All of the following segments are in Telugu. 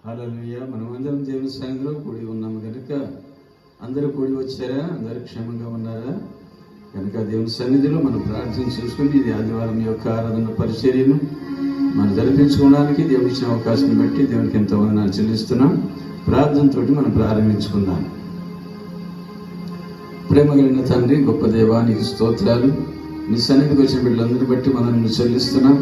హల్లెలూయా. మనమందరం దేవుని సన్నిధిలో కూడి ఉన్నాము కనుక అందరూ కూడి వచ్చారా? అందరూ క్షేమంగా ఉన్నారా? కనుక దేవుని సన్నిధిలో మనం ప్రార్థన చేసుకుని ఇది ఆదివారం యొక్క ఆరాధన పరిచర్యను మనం జరిపించుకోవడానికి దేవుని ఇచ్చిన అవకాశం బట్టి దేవునికి ఎంతో వందనాలు చెల్లిస్తున్నాం. ప్రార్థనతో మనం ప్రారంభించుకుందాం. ప్రేమ కలిగిన తండ్రి, గొప్ప దేవా, నీకు స్తోత్రాలు. నీ సన్నిధికి వచ్చిన బిడ్డలందరూ బట్టి మనల్ని చెల్లిస్తున్నాం.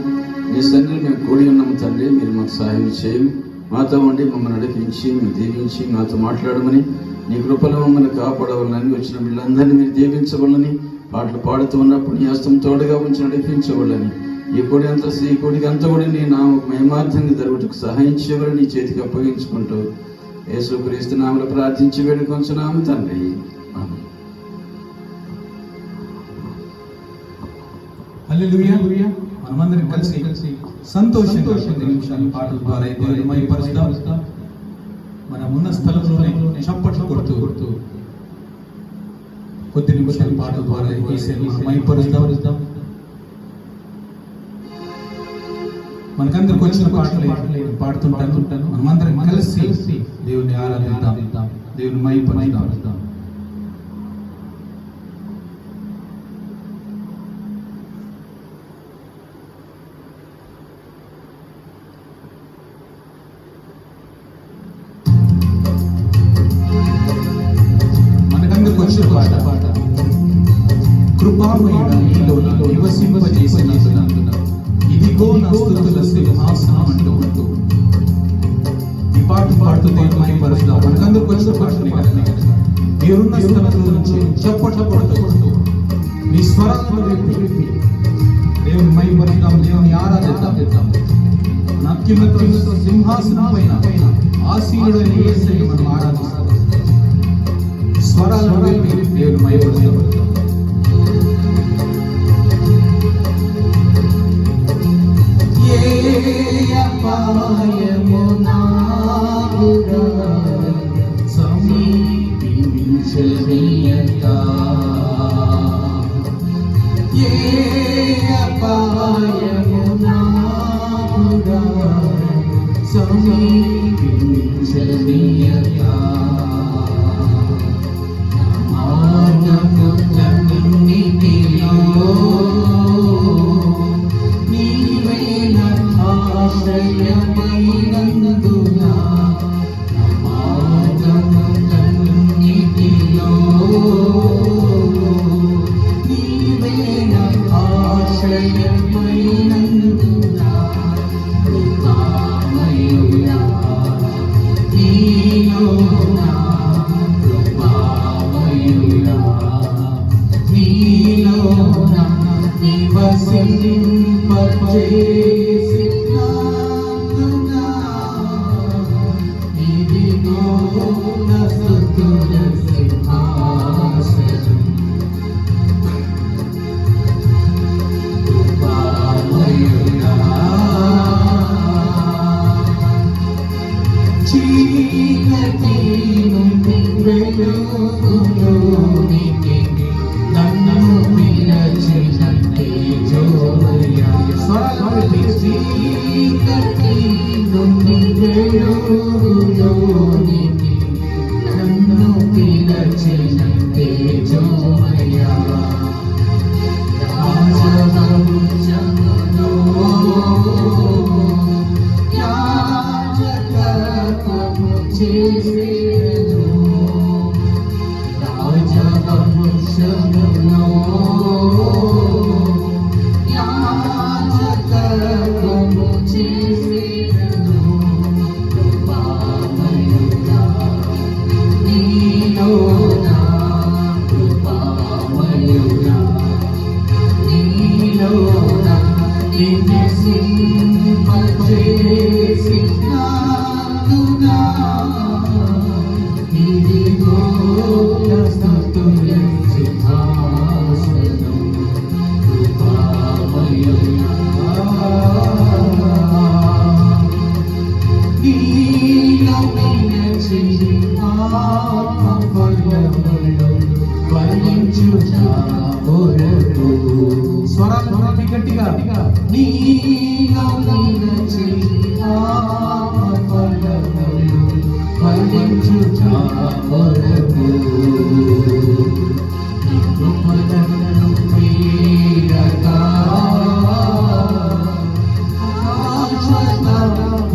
నీ సన్నిధిలో మేము కూడి ఉన్నాము తండ్రి. మీరు మాకు సహాయం చేయండి. మాతో ఉండి మమ్మల్ని నడిపించి, మీరు దీవించి మాతో మాట్లాడమని, నీ కృపలో మమ్మల్ని కాపాడవాలని, వచ్చిన బిడ్డలందరినీ మీరు దీవించవాలని, పాటలు పాడుతూ ఉన్నప్పుడు నీ హస్తం తోడుగా ఉంచి నడిపించవాలని, ఈ కోడికి అంతా కూడా నీ నామకు మహిమార్థంగా జరుగుటకు సహాయం చేయవాలని నీ చేతికి అప్పగించుకుంటూ యేసుక్రీస్తు నామములో ప్రార్థించి వేడుకొంచున్నాము తండ్రి. హల్లెలూయా. మనమందరం కలిసి సంతోషంగా కొన్ని నిమిషాలు పాటల ద్వారా దేవుని మహిమపరుస్తాం. మన ఉన్న స్థలంలోనే చప్పట్లు కొడుతూ కొద్ది నిమిషాలు పాటల ద్వారా యేసుని మహిమపరుస్తాం. మనకందరికి వచ్చిన పాటలు పాడుతుంటాను. మనమందరం కలిసి దేవుని ఆరాధిద్దాం, దేవుని మహిమపరుస్తాం. కృపామయుడా నీలో నివసింపజేసినందున ఇదిగో నా స్తుతుల సింహాసనం అంటూ ఈ పాట పాడుతూ దేవుని మహిమపరుస్తాం. మనకందరికి వచ్చిన పాటని మీరున్న స్థలంలో నుంచి చప్పట్లు కొడుతూ మీ స్వరాలను విప్పి దేవుని మహిమపరుస్తాం, దేవుని ఆరాధిద్దాం. అత్యున్నత సింహాసనం పైన ఆసీనుడైన యేసుని మనం ఆరాధిస్తాం. స్వరాలను విప్పి దేవుని మహిమపరుస్తాం. స్వరాలు గట్టిగా నీలో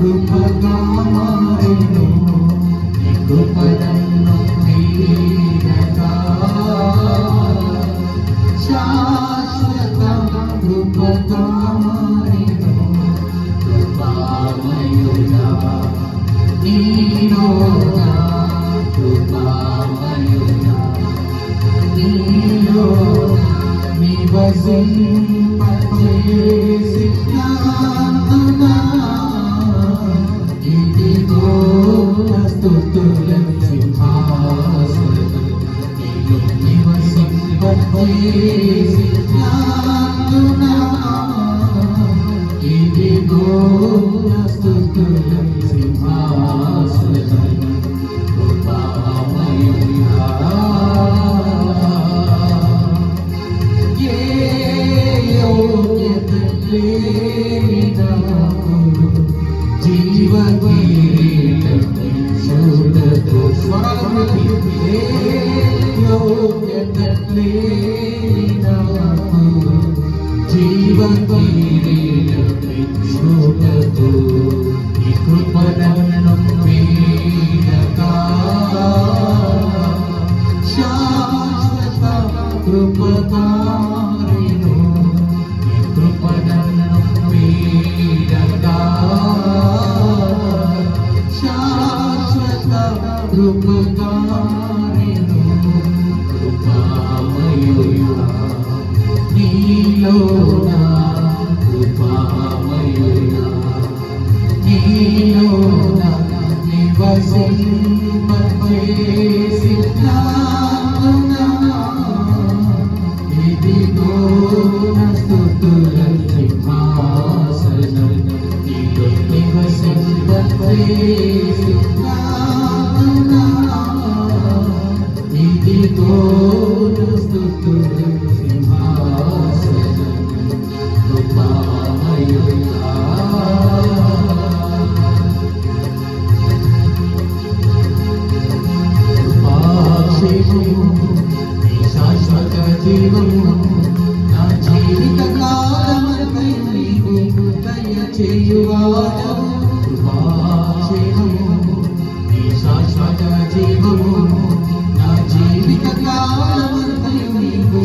కృపగా మారెను, నీ కృప నన్ను వీడగా. శాశ్వత కృపగా మారెను, కృపామయుడా నీలోన, కృపామయుడా నీలోన నివసింపజేసి నాతునా. ఇదిగో స్తుతుల సింహాసనం, నీలో నివసింపజేసి నాతునా. ఇదిగో స్తుతుల సింహాసనం, కృపామయుడా. జీవ కిరీటం చూడదు జీవ కిరీటం చూడదు. ఈ కృపణను వీడగా. శాశ్వత కృపకారిణు, ఈ కృపణను వీడగా. శాశ్వత కృపకారిణు, కృపామయుడా నీలోన, కృపామయుడా నీలోన నివసింపజేసి నాతునా. ఇదిగో స్తుతుల సింహాసనం, నీలో నివసింపజేసి నాతునా. ఇదిగో స్తుతుల సింహాసనం, కృపామయుడా. శాశ్వత జీవము నా జీవిత కాలమంతై నీవు దయచేయువాడవు. కృపాక్షేమము నీ శాశ్వత జీవము నా జీవిత కాలమంతై నీవు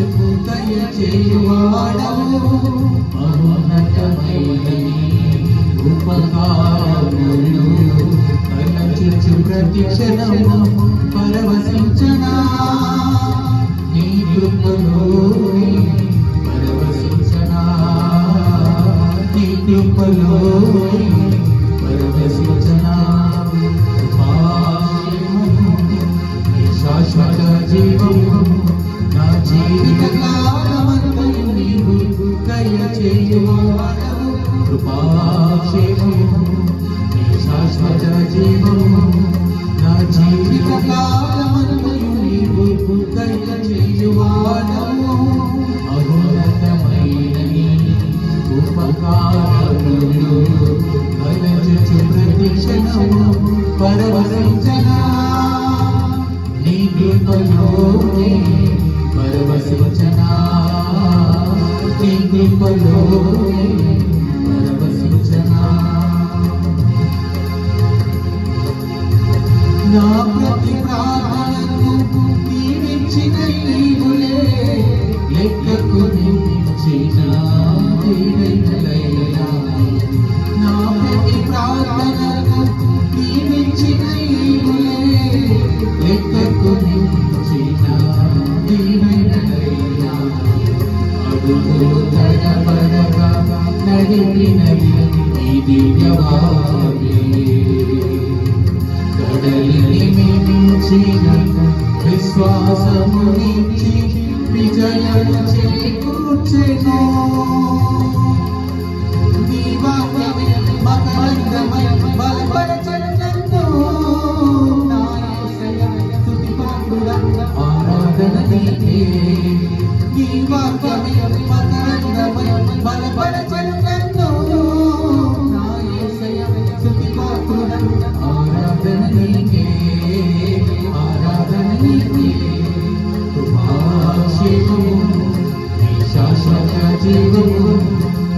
దయచేయువాడవు. మహోన్నతమైన ఉపకారములు తలచుచు ప్రతి క్షణము పరవశించనా. నీ కృపలోని పరవశించనా, నీ కృపలోని పరవశించనా. నీ శాశ్వత జీవము నా జీవిత కాలమంతై నీవు దయచేయువాడవు. కృపాక్షేమము నీ శాశ్వత జీవము నా జీవిత కాలమంతై నీవు దయచేయువాడవు. మహోన్నతమైన నీ ఉపకారములు తలచుచు ప్రతి క్షణము పరవశించనా. నీ కృపలోనే పరవశించనా, నీ కృపలోనే పరవశించనా. నా ప్రతి ప్రార్థనకు నీవిచ్చిన ఈవులే, లెక్కకు మించిన దీవెనలయ్యా. నా ప్రతి ప్రార్థనకు నీవిచ్చిన ఈవులే, లెక్కకు మించిన దీవెనలయ్యా. అడుగులు తడబడగా నడిపినది నీ దివ్యవాక్యమే. కడలిని మించిన విశ్వాసమునిచ్చి విజయము చేకూర్చెను. నీ వాక్యమే మకరందమై బలపరచెను నన్ను. నా యేసయ్యా స్తుతిపాత్రుడా, ఆరాధన నీకే. నీ వాక్యమే మకరందమై బలపరచెను నన్ను. నా యేసయ్యా స్తుతిపాత్రుడా, ఆరాధన నీకే, ఆరాధన నీకే. కృపాక్షేమము నీ శాశ్వత జీవము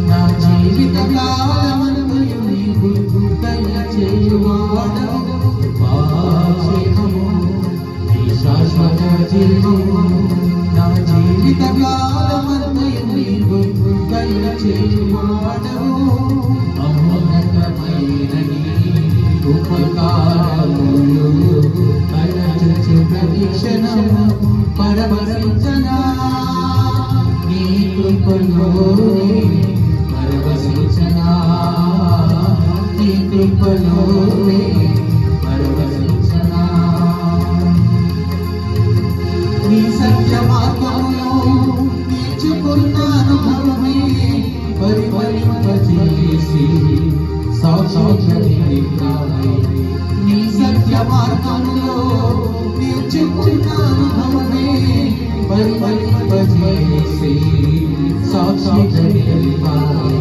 నా జీవిత కాలమంతయు నీవు దయ జీవము నా జీవిత కాలమంతయు నీవు దయ చేయువాడవు మహోన్నతమైన నీ ఉపకారములు తలచుచు ప్రతి క్షణము పరవశించనా నీ కృపలోనే పరవశించనా నీ కృపలోనే పరవశించనా నీ సత్య మార్గములో నేర్చుకున్న అనుభవమే పరిమళింపజేసి సాక్షాత్కారమై నీ సత్య మార్గములో నేర్చుకున్న అనుభవమే పరిమళింపజేసి సాక్షాత్కారమై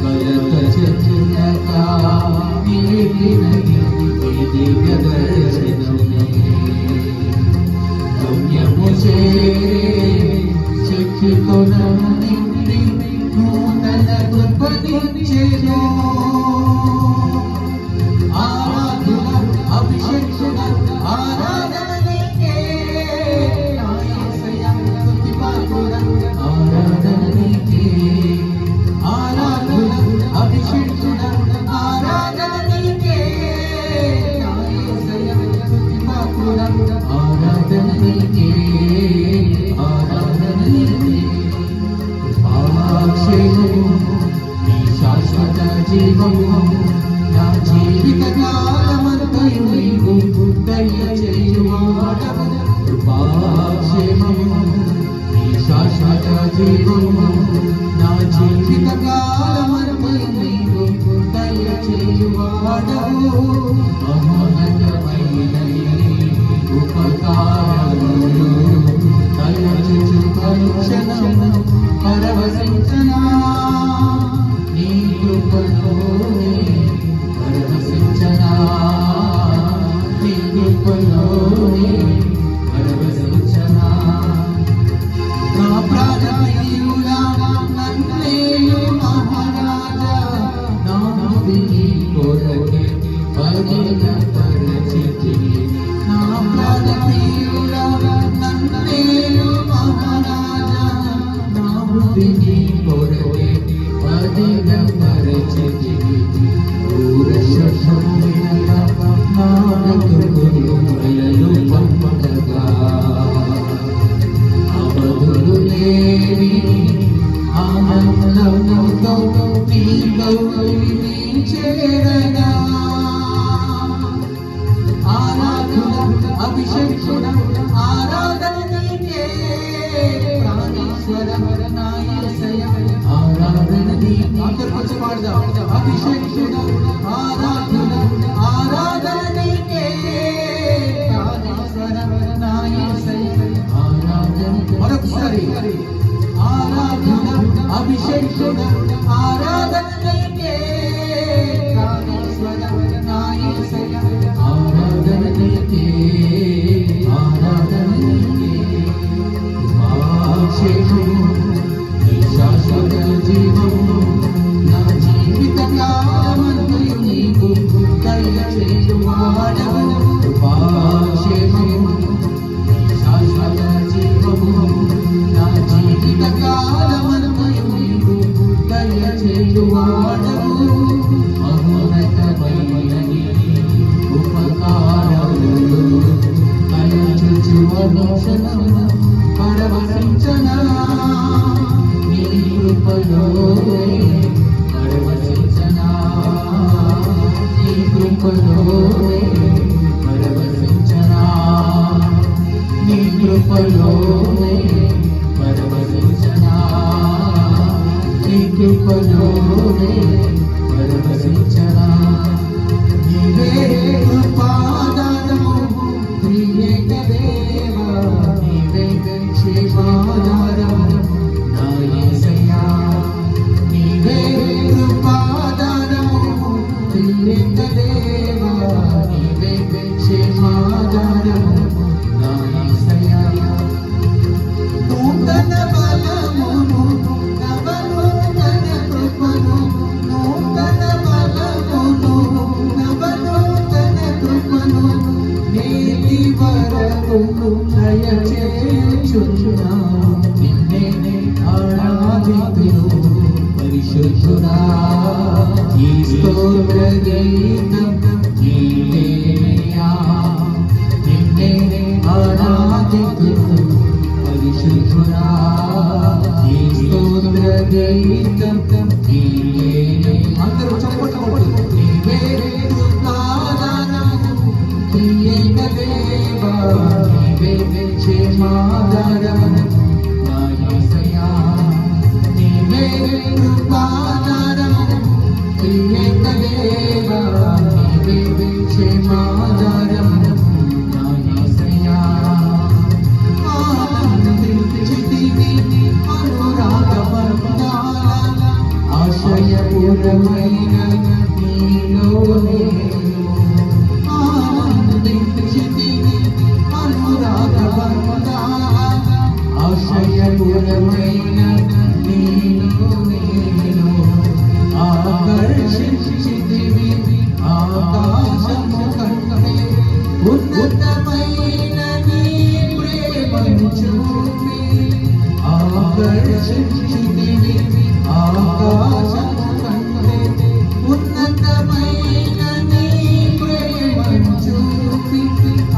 కలత చెట్టునగా నీవినది ఈ దివ్య దర్శనమే గమ్యముచే చెక్కుకొనను నిండి నూతన కృపనిచ్చెను ఆరాధన అభిషేకన ఆరాధన నీకే నా యేసయ్యా స్తుతి పాత్రుడ ఆరాధన నీకే ఆరాధన అభిషేకన ఆరాధన నీకే నా యేసయ్యా స్తుతి పాత్రుడ ఆరాధన నీకే ఆరాధన నీకే పాక్షేమము నీ శాశ్వత జీవము నా జీవిత కాలమంతయు నీవు దయ చేయువాడవు కృపాక్షేమము నీ శాశ్వత జీవము నా జీవిత కాలమంతయు నీవు దయ చేయువాడవు మహోన్నతమైన నీ ఉపకారములు తలచుచు పరుక్షణము పరవశించనా నీ కృపలోనే పరవశించనా నీ కృపలోనే పరవశించనా నా ప్రాణప్రియుడా నన్నేలు మహారాజా నా ముక్తిని కొరకే పరచితివి నా ప్రాణప్రియుడా నన్నేలు మహారాజా నా ముక్తిని కొరకే పరచితివి పూరశము వినగా నానకులు అలలు పంపగా అవధులు లేని ఆనందముతో నీ గౌరవిని చేరగా ఆరాధన అభిషేకన ఆరాధన నీకే ప్రాణేశ్వర నా యేసయ్యా ఆరాధన నీకే అందరూ కొంచెం పాడదాం అభిషేకన ఆరాధన ఆరాధన నీకే ప్రాణేశ్వర నా యేసయ్యా ఆరాధన మరొకసారి ఆరాధన అభిషేకన ఆరాధన నీకే ప్రాణేశ్వర నా యేసయ్యా ఆరాధన నీకే ఆరాధన నీకే పాక్షేమము నీ శాశ్వత జీవము నా జీవిత కాలమంతయు నీవు దయ చేయువాడవు పాక్షేమము నీ శాశ్వత జీవము నా జీవిత కాలమంతయు నీవు దయ చేయువాడవు మహోన్నతమైన నీ ఉపకారములు తలచుచు అనుక్షణము పరవశించనా నీ కృపలోనే పరవశించనా నీ కృపలోనే పరవశించనా నీ కృపలోనే పరవశించనా నీ కృపలోనే పరవశించనా నీవే కృపాదానము త్రియేక దేవా నీవే క్షేమాధారము నా యేసయ్యా నీవే కృపాదానము త్రియేక దేవా నీవే క్షేమాధారము నా యేసయ్యా దయచేయుచున్నా నిన్నే ఆరాధితును పరిశుద్ధుడా ఈ స్తోత్ర గీతం నీవేనయ్యా నిన్నే ఆరాధితును పరిశుద్ధుడా ఈ స్తోత్ర గీతం నీవేనయ్యా అందరూ చెప్పండి నీవే కృపాదానము నీయేక దేవా నీవే క్షేమాధారము నా యేసయ్యా నీవే కృపాదానము నీయేక దేవా నీవే క్షేమాధారము నా యేసయ్యా ఆనందించితివి అనురాగ వర్ణాల ఆశయపూర్ణమైన నీలోనే ఆనందించితివి అనురాగ వర్ణాల ఆశయపూర్ణమైన నీలోనే ఆకర్షించితివి ఆకాశము కంటే ఉన్నతమైన నీ ప్రేమను చూపి ఆకర్షించితివి ఆకాశము కంటే ఉన్నతమైన నీ ప్రేమను చూపి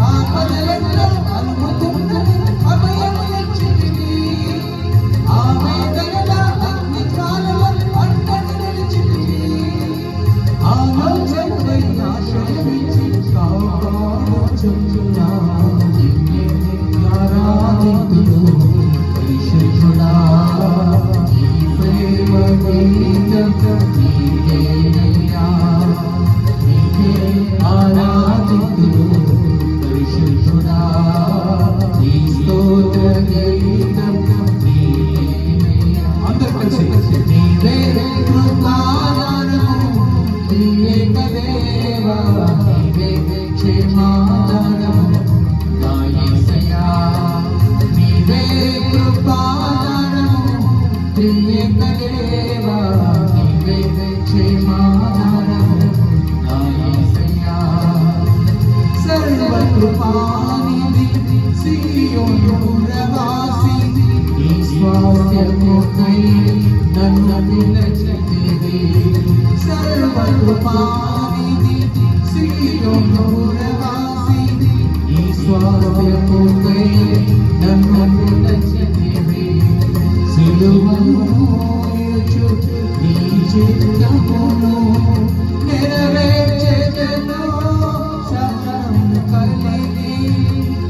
ఆపదలలో అలుముకున్న అభయములిచ్చితివి ఆవేదనల అగ్ని జ్వాలలు అడ్డని నిలిచితివి ఆలోచనపై ఆశ్రయించి కాపాడుచున్నా నిన్నే ఆరాధితును పరిశుద్ధుడా ఈ ప్రేమ గీతం నీవేనయ్యా నీవే ఆరాధితును పరిశుద్ధుడా ఈ స్తోత్ర గీతం నీవేనయ్యా అందరూ కలిసి నీవే కృపాదానము నీయేక దేవా నీవే క్షేమాధారము నా యేసయ్యా నీవే కృపాదానము నీయేక దేవా నీవే క్షేమాధారము నా యేసయ్యా సర్వకృపానిధి సీయోను పురవాసి నీ స్వాస్థ్యముకై నన్ను పిలిచితివి సర్వకృపానిధి సీయోను పురవాసి నీ స్వాస్థ్యముకై నన్ను పిలిచితివి సిలువను మోయుచు నీ చిత్తమును నెరవేర్చెదను సహనము కలిగి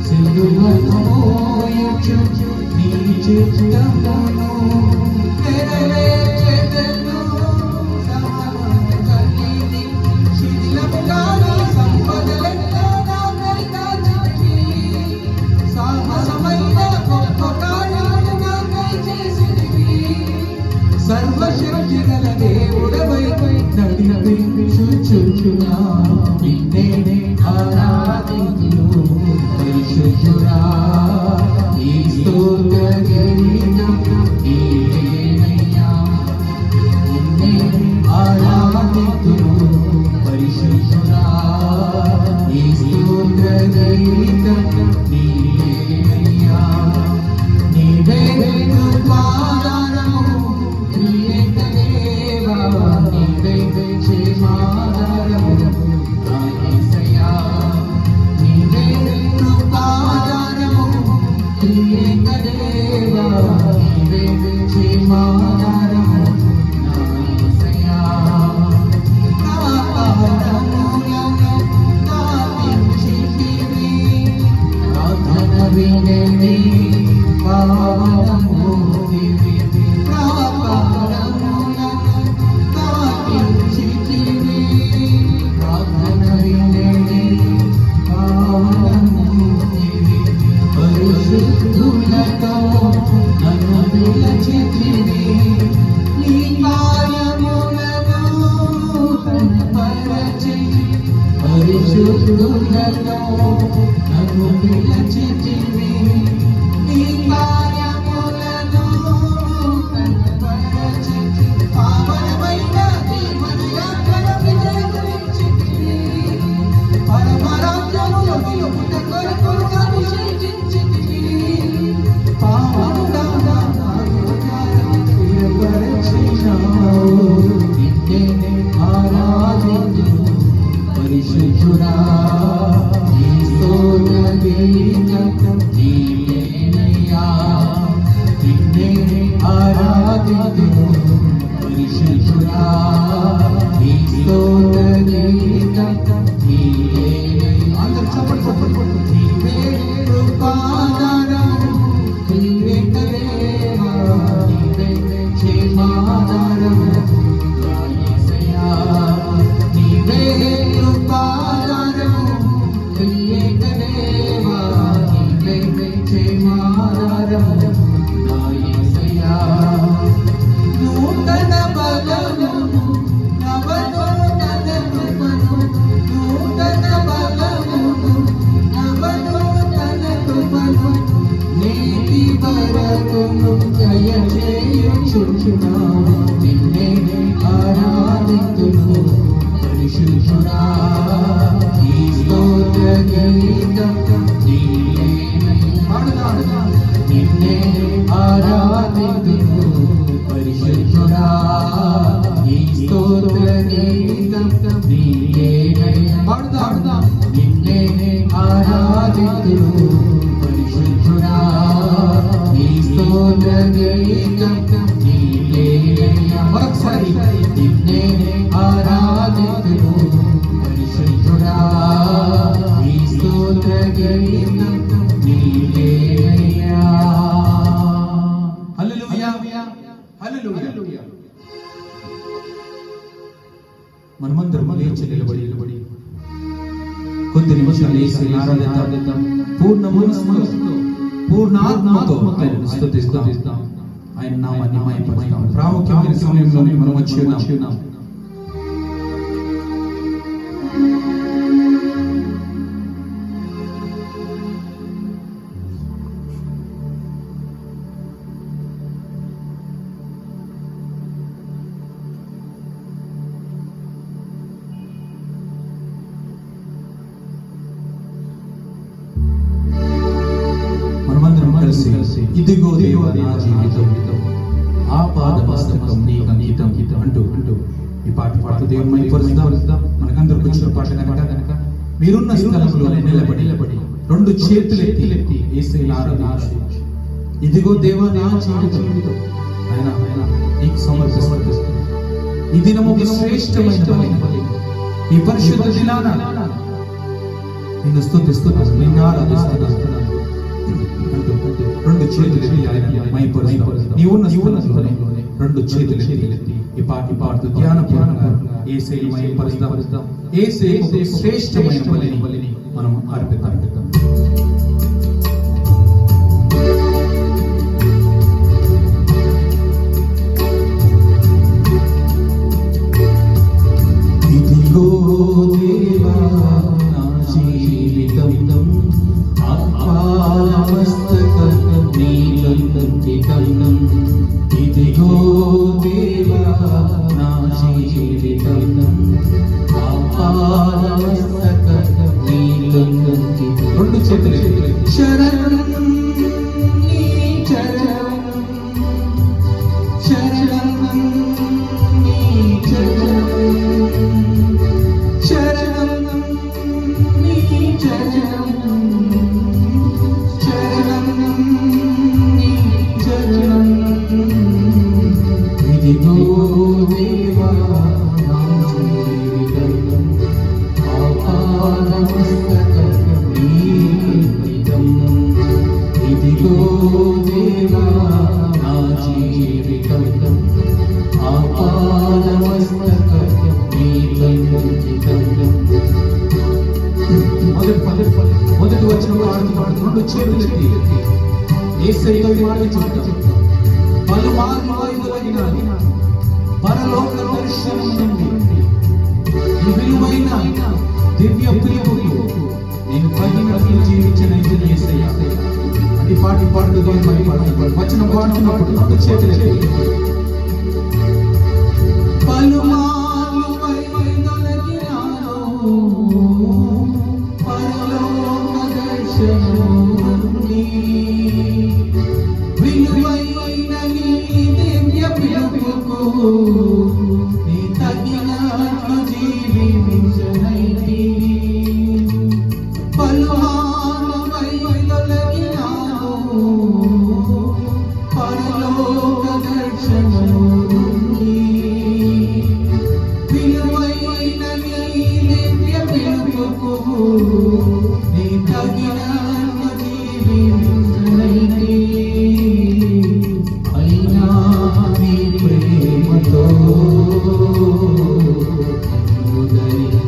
సిలువను మోయుచు నీ చిత్తమును నెరవేర్చెదను సహనము కలిగి శిథిలముగాని సంపదలెన్నో నాకై దాచితివి సాహసమైన గొప్ప కార్యాలు నాకై చేసితివి సర్వశక్తి గల దేవుడవై నడిపించుచున్నా నిన్నే ఆరాధితును పరిశుద్ధుడా ఈ స్తోత్ర గీతం నీవేనయ్యా నిన్నే ఆరాధితును పరిశుద్ధుడా ఈ స్తోత్ర గీతం నీవేనయ్యా నీవే కృపాదానము నీయేక దేవా నీవే క్షేమాధారము నా యేసయ్యా నీవే కృపాదానము నీయేక దేవా నీవే క్షేమాధారము నా యేసయ్యా నా పాపములను దాటించితివి ప్రార్థన వినని పావనమూర్తివి ప్రాపములను దాటించితివి ప్రార్థన వినని పావనమూర్తివి పరిశుద్ధులతో నన్ను పిలిచితివి నీ కార్యములను కనపరచి పరిశుద్ధులతో నన్ను పిలిచితివి నీ కార్యములను కనపరచి పావనమైన జీవన యాత్ర విజయములిచ్చితివి పరమరాజ్యములో నిలుపుట కొరకు అభిషేకించితివి పరిశుద్ధుడా నీ స్తోత్ర గీతం నీవేనయ్యా నిన్నే ఆరాధింతును పరిశుద్ధుడా నీ స్తోత్ర గీతం నీవేనయ్యా అందరూ చప్పట్లు నీవే కృపాదారం నీవే కరేవా నీవే క్షేమాదారం నీవే కృపాదారం నీవే కరేవా నీవే క్షేమాదారం నా యేసయ్యా నూతన బలము నవనూతన కృపను నూతన బలము నవనూతన కృపను నేటి వరకును దయచేయుచున్నా నిన్నే ఆరాధింతును పరిశుద్ధుడా నీ స్తోత్ర గీతం నీవేనయ్యా నిన్నే ఆరాధింతును పరిశుద్ధుడా నీ స్తోత్ర గీతం నీవేనయ్యా నిన్నే ఆరాధింతును పరిశుద్ధుడా నీ స్తోత్ర గీతం నీవేనయ్యా మరొకసారి నిన్నే ఆరాధింతును పరిశుద్ధుడా నీ స్తోత్ర గీతం నీవేనయ్యా హల్లెలూయా హల్లెలూయా మనమందరం లేచి నిలబడి కొద్ది నిమిషాలు యేసుని ఆరాధిద్దాం పూర్ణ మనసుతో పూర్ణ ఆత్మతో ఆయనను స్తుతిస్తాం ఆయన నామాన్ని మహిమపరుస్తాం ప్రాముఖ్యమైన సమయంలోనే మనం వచ్చి ఉన్నాం ఇదిగో దేవా నా జీవితం ఆపాదమస్తకం నీకు అంకితం అంటూ ఈ పాట పాడుతూ దేవుని మహిమపరుస్తాం. మనకందరికి వచ్చిన పాట కనుక మీరున్న స్థలంలోనే నిలబడి రెండు చేతులెత్తి యేసుని ఆరాధించు. ఇదిగో దేవా నా జీవితం ఆయన నీకు సమర్పిస్తున్నాను. ఈ దినము శ్రేష్టమైన బలి. ఈ పరిశుద్ధ దినాన నిన్ను స్తుతిస్తున్నాను, నిన్ను ఆరాధిస్తున్నాను అంటూ రెండు చేతులు నీవున్న స్థలంలోనే రెండు చేతులు ఎత్తి ఈ పాట పాడుతూ ధ్యానపూర్వకంగా యేసుని మహిమపరుస్తాం. యేసుకు శ్రేష్టమైన బలిని మనం అర్పిద్దాం. ఇదిగో దేవా నా జీవితం ఆపాదమస్తకం నీకంకితం. ఇదిగో దేవా నా జీవితం ఆపాదమస్తకం నీకంకితం. రెండు చేతులు శరణం నీ చరణం శరణం నీ చరణం శరణం నీ చరణం ఇదిగో దేవా నా జీవితం ఆపాదమస్తకం నీకంకితం. ఇదిగో దేవా నా జీవితం ఆపాదమస్తకం నీకంకితం. మొదటి వచ్చిన పాడుతూ రెండు చేతులెత్తి యేసయ్య మాట చెప్తాం. పలుమార్లు పరలోక దర్శనం నుండి విలువైన దివ్య ప్రియముకు నేను తగినట్లు జీవించిన యేసయ్య అది పాటి పాడుతూ వచనం పాడుతున్నప్పుడు రెండు చేతులెత్తి పలుమార్లు పరలోక దర్శనం నుండి విలువైన దివ్య ప్రియముకు నీ తగినట్లు జీవించనైతి నీ తగినది వింతనైతే అయినా నీ ప్రేమతో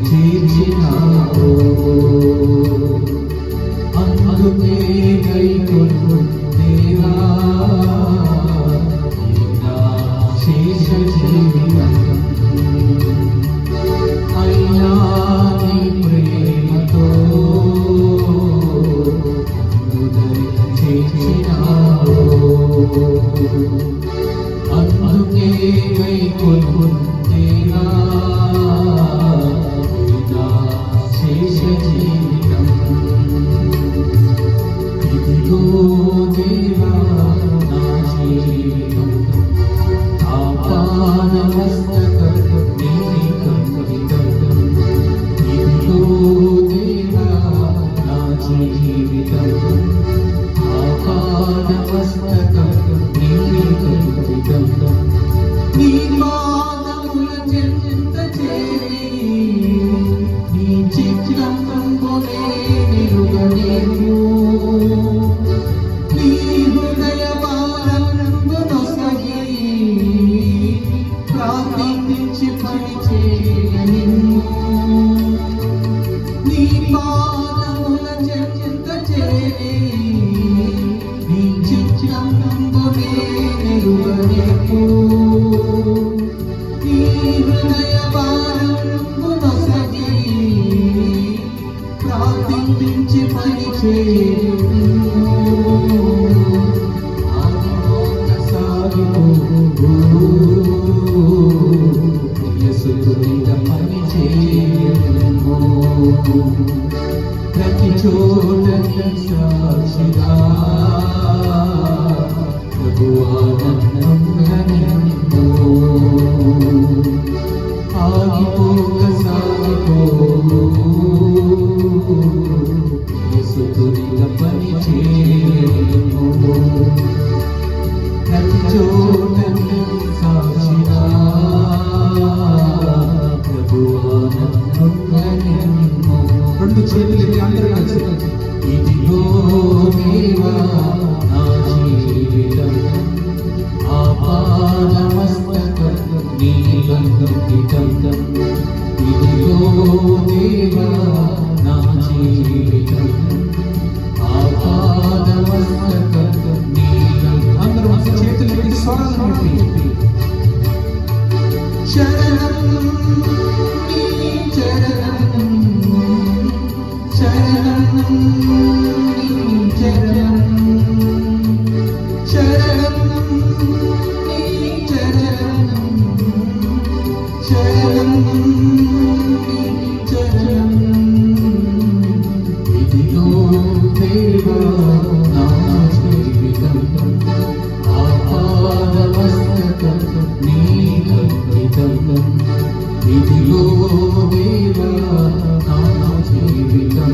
చేర్చినావు. అందుకే గైకొను దేవా నా శేష జీవితం అయినా నీ ప్రేమతో చేర్చినావు. అందుకే గైకొను దేవా నా శేష జీవితం. ఇదిగో దేవా నా జీవితం ఆపాదమస్తకం నీకంకితం. ఇదిగో దేవా నా జీవితం ఆపాదమస్తకం నీకంకితం. నీ పాదముల చెంత చేరి నీ చిత్తంతోనే నిలువనేను. నీ హృదయ భారమునొసగి ప్రార్థించి పని చేయనిమ్ము. నీ పాదముల చెంత చేరి నీ చిత్తంతోనే నిలువనేను. నీ హృదయ భారమునొసగి ప్రార్థించి పని చేయనిమ్ము. పని చేయనిమ్ము. ప్రతి చోట సాక్షిగా ప్రభువా నన్నుండనిమ్ము. ఆగిపోక సాగిపో యేసునిగా పని చేయనిమ్ము. ప్రతి చోట సాక్షిగా ప్రభువా నన్నుండనిమ్ము. రెండు చేతులెత్తి అందరూ కలిసి ఇదిగో దేవా నా జీవితం ఆపాదమస్తకం నీకంకితం. ఇదిగో దేవా నా జీవితం ఆపాదమస్తకం నీకంకితం. అందరూ చేతులెత్తి స్వరాలను విప్పి శరణం నీ చరణం శరణం నీ చరణం శరణం నీ చరణం శరణం నీ చరణం. ఇదిగో దేవా నా జీవితం ఆపాదమస్తకం నీకంకితం. ఇదిగో దేవా నా జీవితం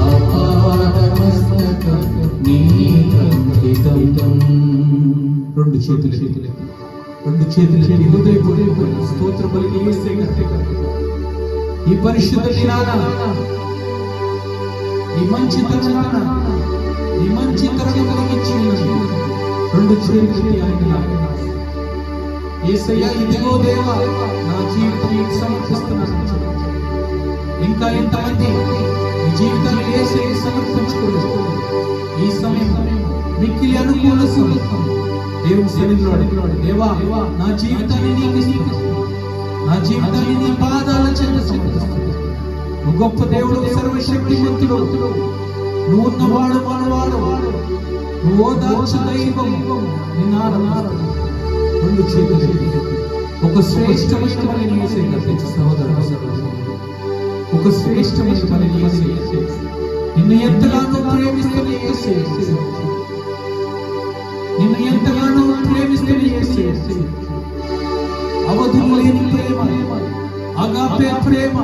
ఆపాదమస్తకం నీకంకితం. రెండు చేతులు హృదయపూర్వక స్తోత్ర బలిని ఈ పరిశుద్ధ దినాన ఈ మంచి తరుణాన ఈ మంచి తరుణం ఇచ్చి రెండు చేతులు యేసయ్యా ఇదిగో దేవా నా జీవితం సమర్పిస్తున్నాను. ఇంకా ఎంతమంది ఈ జీవితాన్ని యేసయ్యకి సమర్పించుకోలేదు. ఈ సమయం మిక్కిలి అనుకూల సమయం. దేవుని సన్నిధిలో అడిగినాడు, దేవా నా జీవితాన్ని నీకు ఇస్తున్నాను. నా జీవితాన్ని నీ పాదాల చెంత సమర్పిస్తున్నాను. నువ్వు గొప్ప దేవుడు, సర్వశక్తిమంతుడు, నువ్వు ఉన్నవాడు మనవాడు, నువ్వు ఓదార్చు దైవం. నిన్నాడు రెండు చేతులు ఒక శ్రేష్టమైన పనిని యేసయ్య అర్పించు సహోదరుడు. ఒక శ్రేష్టమైన పనిని యేసయ్య నిన్ను ఎంతగానో ప్రేమిస్తున్న యేసయ్య, నిన్ను ఎంతగానో ప్రేమిస్తున్న యేసయ్య, అవధులు లేని ప్రేమ, అగాపే ప్రేమ,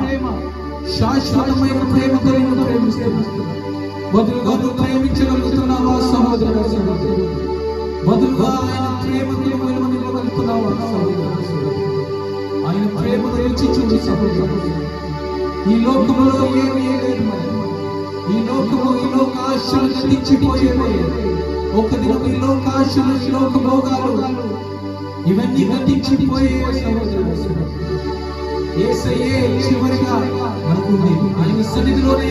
శాశ్వతమైన ప్రేమతో నిన్ను ప్రేమిస్తున్నాడు. బదులుగా నువ్వు ప్రేమించగలుగుతున్నావా సహోదరుడు? బదులుగా ఆయన ప్రేమకు నిలవగలుగుతున్నావా సహోదరుడు? ఆయన ప్రేమను రుచి చూసి సహోదరుడు ఈ లోకములో ఏమీ లేదు మరి. ఈ లోకము, ఈ లోక ఆశలు గతించిపోయేవే. ఒక దినం ఈ లోక ఆశలు, ఈ లోక భోగాలు ఇవన్నీ గతించిపోయే సహోదరుడు. యేసయ్యే చివరిగా మనకు ఉండేది. ఆయన సన్నిధిలోనే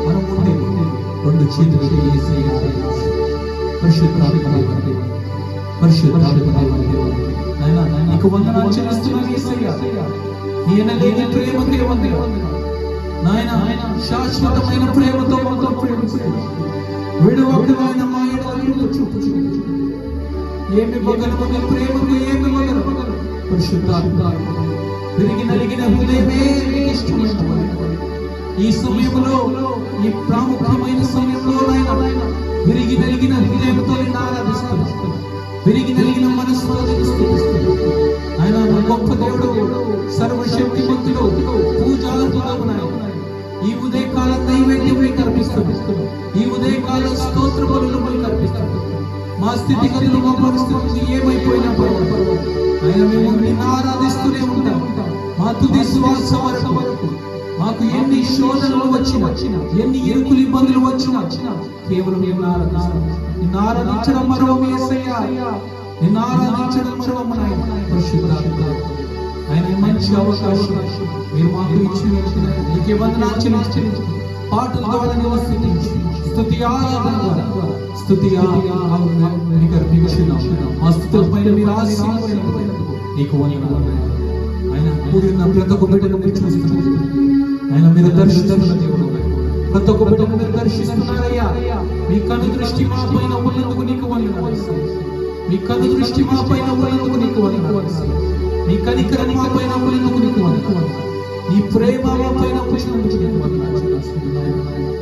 మనం ఉండేది. రెండు చేతులు యేసయ్య పరిశుద్ధాత్మ నాయనా నీకు వందనాలు చెల్లిస్తున్నాను యేసయ్య. నీ ఎనలేని ప్రేమకే వందనాలు నాయనా. శాశ్వతమైన ప్రేమతో మాతో ప్రేమిస్తున్నాను. విడువకమైన మా ఎడల చూపుచు ఏమి ఇవ్వగలము నీ ప్రేమకు, ఏమి ఇవ్వగలము పరిశుద్ధాత్మ. విరిగి నలిగిన హృదయమే నీకు ఇష్టమైన ఈ సమయంలో, ఈ ప్రాముఖ్యమైన సమయంలో నాయనా విరిగి నలిగిన హృదయంతో నిన్ను ఆరాధిస్తున్నాను. విరిగి నలిగిన మనసుతో స్తుతిస్తున్నాను. ఆయన గొప్ప దేవుడు, సర్వశక్తిమంతుడు, పూజార్హుడవు నాయనా. ఈ ఉదయకాల నైవేద్యం మీకు అర్పిస్తున్నాను. ఈ ఉదయకాల స్తోత్ర బలులు మీకు అర్పిస్తున్నాను. మా స్థితిగతులు, మా పరిస్థితులు ఏమైపోయినా పర్వాలేదు ఆయన మేము నిన్ను ఆరాధిస్తూనే ఉంటాం. మా తుది శ్వాస వరకు మాకు ఎన్ని శోధనలు వచ్చినా, ఎన్ని ఇరుకులు ఇబ్బందులు వచ్చినా కేవలం నిన్ను ఆరాధించడం మరొక యేసయ్యా. నిన్ను ఆరాధించడం మరొక పరిశుద్ధాత్మ. ఆయన మంచి అవకాశం మీరు మాకు ఇచ్చిన నీకే వందనాలు చెల్లించు. పాటల ద్వారా నీవు స్తుతించు. స్తుతి ఆరాధన ద్వారా స్తుతి ఆరాధన నీకు అర్పించున్నాము. మా స్తుతులపైన మీరు ఆశీర్వదించినందుకు నీకు వందనాలు. ఆయన కూడిన ప్రతి ఒక్క బిడ్డను మీరు చూస్తున్నారు. ఆయన మీరు దర్శిస్తున్న దేవుడు. ప్రతి ఒక్క బిడ్డను మీరు దర్శిస్తున్నారయ్యా. మీ కను దృష్టి మా పైన ఉన్నందుకు నీకు వందనాలు. మీ కను దృష్టి మా పైన ఉన్నందుకు నీకు వందనాలు. నీ కనికరం మా పైన ఉన్నందుకు నీకు వందనాలు. నీ ప్రేమ మా పైన ఉంచినందుకు నీకు వందనాలు.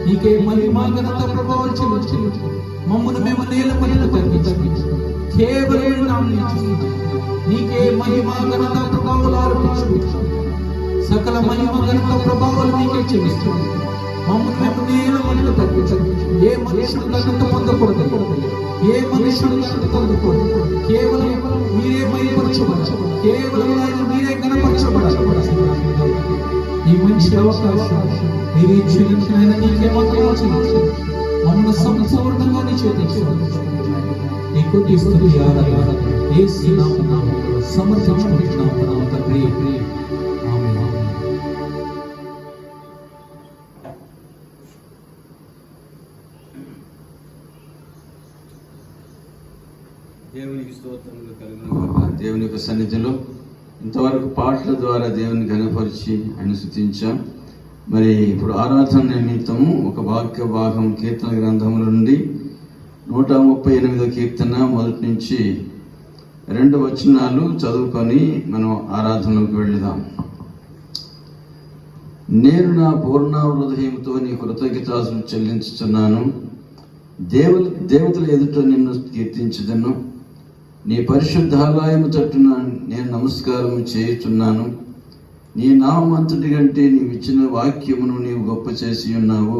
నీకే మహిమ, ఘనత, ప్రభావాలు చెల్లించు. మమ్మల్ని మేము నేలపైన తగ్గించు. కేవలం నామమున నీకే మహిమ, ఘనత, ప్రభావాలు అర్పించు. సకల మహిమ, ఘనత, ప్రభావాలు నీకే చెల్లిస్తూ మమ్మల్ని మేము నేలపైన తగ్గించు. ఏ మనుషుడు ఘనత పొందకూడదు, ఏ మనుషుడు ఘనత పొందకూడదు. కేవలం మీరే మహిమపరచబడాలి. కేవలం మీరే ఘనపరచబడాలి. ఈ మంచి అవకాశం మీరు ఇచ్చిన నీకే మాత్రం మమ్మల్ని సంపూర్ణంగా నీ చేతించు. నీకు స్తుతి ఆరాధన యేసు నామములో సమర్పించుకుంటున్నాము తండ్రి. ఆమేన్. దేవునికి స్తోత్రములు కలుగును. దేవుని యొక్క సన్నిధిలో ఇంతవరకు పాటల ద్వారా దేవుని ఘనపరిచి ఆయన స్తుతించాం. మరి ఇప్పుడు ఆరాధన నిమిత్తము ఒక వాక్య భాగం కీర్తన గ్రంథముల నుండి 138వ కీర్తన మొదటి నుంచి 2 వచనాలు చదువుకొని మనం ఆరాధనలోకి వెళ్దాం. నేను నా పూర్ణ హృదయంతో నీ కృతజ్ఞతాస్తుతులు చెల్లించుచున్నాను. దేవతల ఎదుట నిన్ను కీర్తించుదను. నీ పరిశుద్ధాలయము తట్టున నేను నమస్కారం చేయుచున్నాను. నీ నామంతటి కంటే నీవు ఇచ్చిన వాక్యమును నీవు గొప్ప చేసి ఉన్నావు.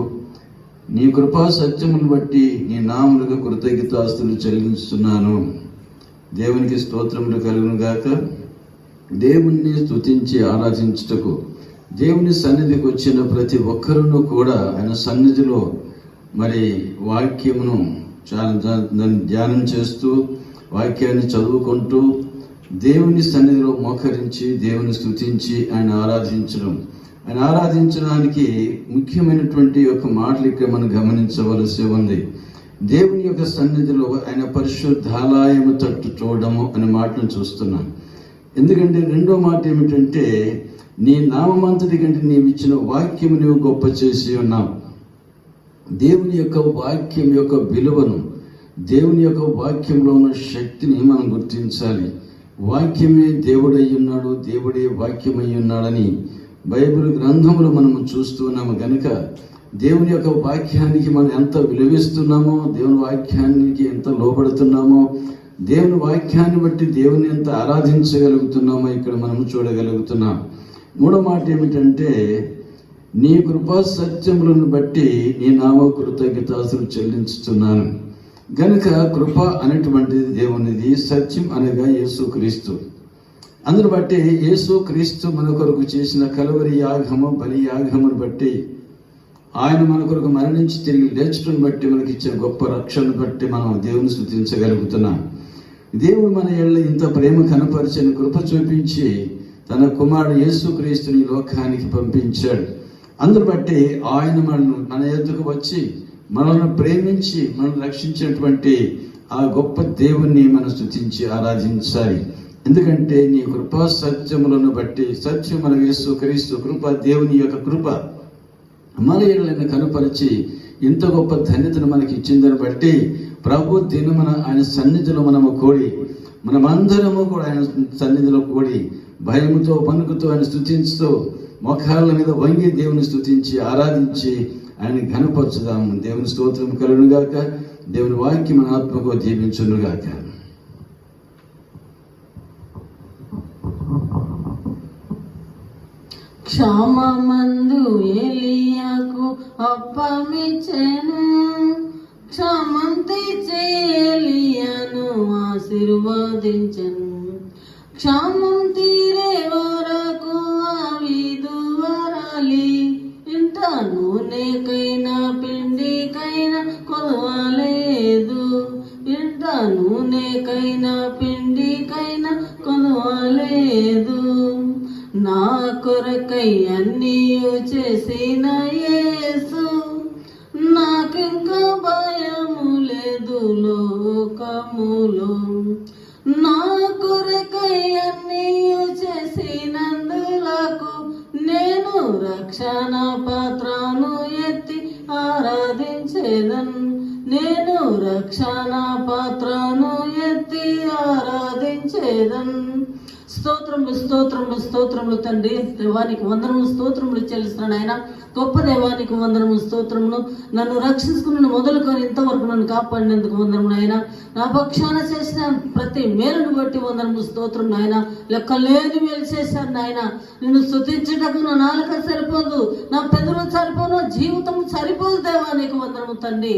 నీ కృపా సత్యమును బట్టి నీ నామములకు కృతజ్ఞతాస్తుతులు చెల్లించుతున్నాను. దేవునికి స్తోత్రములు కలుగును గాక. దేవుణ్ణి స్తుతించి ఆరాధించుటకు దేవుని సన్నిధికి వచ్చిన ప్రతి ఒక్కరును కూడా ఆయన సన్నిధిలో మరి వాక్యమును చాలా ధ్యానం చేస్తూ, వాక్యాన్ని చదువుకుంటూ, దేవుని సన్నిధిలో మోకరించి దేవుని స్తుతించి ఆయన ఆరాధించడం. ఆయన ఆరాధించడానికి ముఖ్యమైనటువంటి యొక్క మాటలు ఇక్కడ మనం గమనించవలసి ఉంది. దేవుని యొక్క సన్నిధిలో ఆయన పరిశుద్ధాలయము తట్టు చూడము అనే మాటను చూస్తున్నాం. ఎందుకంటే రెండో మాట ఏమిటంటే, నీ నామంతటి కంటే నీవు ఇచ్చిన వాక్యము నీవు గొప్ప చేసి ఉన్నావు. దేవుని యొక్క వాక్యం యొక్క విలువను, దేవుని యొక్క వాక్యంలో ఉన్న శక్తిని మనం గుర్తించాలి. వాక్యమే దేవుడై ఉన్నాడు, దేవుడే వాక్యమై ఉన్నాడని బైబిల్ గ్రంథములు మనము చూస్తున్నాము. కనుక దేవుని యొక్క వాక్యానికి మనం ఎంత విలువిస్తున్నామో, దేవుని వాక్యానికి ఎంత లోబడుతున్నామో, దేవుని వాక్యాన్ని బట్టి దేవుని ఎంత ఆరాధించగలుగుతున్నామో ఇక్కడ మనం చూడగలుగుతున్నాం. మూడో మాట ఏమిటంటే, నీ కృపా సత్యములను బట్టి నీ నామ కృతజ్ఞతాస్తుతులు చెల్లించుతున్నాను. గనుక కృప అనేటువంటిది దేవునిది, సత్యం అనగా యేసుక్రీస్తు. అందును బట్టి యేసు క్రీస్తు మన కొరకు చేసిన కలువరి యాగము, బలి యాగమును బట్టి, ఆయన మన కొరకు మరణించి తిరిగి లేచుటను బట్టి మనకి ఇచ్చిన గొప్ప రక్షణను బట్టి మనం దేవుని స్తుతించగలుగుతున్నాం. దేవుడు మన ఏళ్ళ ఇంత ప్రేమ కనపరిచిన కృప చూపించి తన కుమారుడు యేసు క్రీస్తుని లోకానికి పంపించాడు. అందును బట్టి ఆయన మన ఎదుకు వచ్చి మనల్ని ప్రేమించి మనల్ని రక్షించినటువంటి ఆ గొప్ప దేవుణ్ణి మనం స్తుతించి ఆరాధించాలి. ఎందుకంటే నీ కృపా సత్యములను బట్టి, సత్యం మన యేసు క్రీస్తు కృప, దేవుని యొక్క కృప మన ఏళ్ళని కనపరిచి ఇంత గొప్ప ధన్యతను మనకి ఇచ్చిందని బట్టి ప్రభు దినమున ఆయన సన్నిధిలో మనము కూడి, మనమందరము కూడా ఆయన సన్నిధిలో కూడి భయముతో వణుకుతో ఆయన స్తుతించుతూ మోకాళ్ళ మీద వంగి దేవుని స్తుతించి ఆరాధించి ఆయన ఘనపరచుదాము. దేవుని స్తోత్రం కలుగునుగాక. దేవుని వాక్యం మన ఆత్మకు దీవించునుగాక. క్షామమందు ఏలియాకు అప్పమిచ్చెను, క్షామం తెచ్చే ఏలియాను ఆశీర్వదించెను. క్షామం తీరే వరకు ఆవిదు వరాలి, ఇంట నూనెకైనా పిండికైనా కొదవలేదు, ఇంట నూనెకైనా పిండికైనా కొదవలేదు. నా కొరకై అన్నీయు చేసిన యేసు, నాకింకా భయము లేదు లోకములో. నా కొరకై అన్నీయు చేసినందులకు నేను రక్షణ పాత్రను ఎత్తి ఆరాధించేదన్, నేను రక్షణ పాత్రను ఎత్తి ఆరాధించేదన్. స్తోత్రములు స్తోత్రములు స్తోత్రములు తండ్రి, దేవానికి వందనము స్తోత్రములు చెల్లిస్తున్నాను ఆయన. గొప్ప దేవానికి వందనము స్తోత్రములు. నన్ను రక్షించుకున్న మొదలుకొని ఇంతవరకు నన్ను కాపాడినందుకు వందనము నాయన. నా పక్షాన చేసిన ప్రతి మేలును బట్టి వందనము స్తోత్రం నాయన. లెక్కలేని మేలు చేశాను నాయన. నిన్ను స్తుతించటకు నా నాలుక సరిపోదు, నా పెదవులు సరిపోను, జీవితం సరిపోదు. దేవానికి వందనము తండ్రి.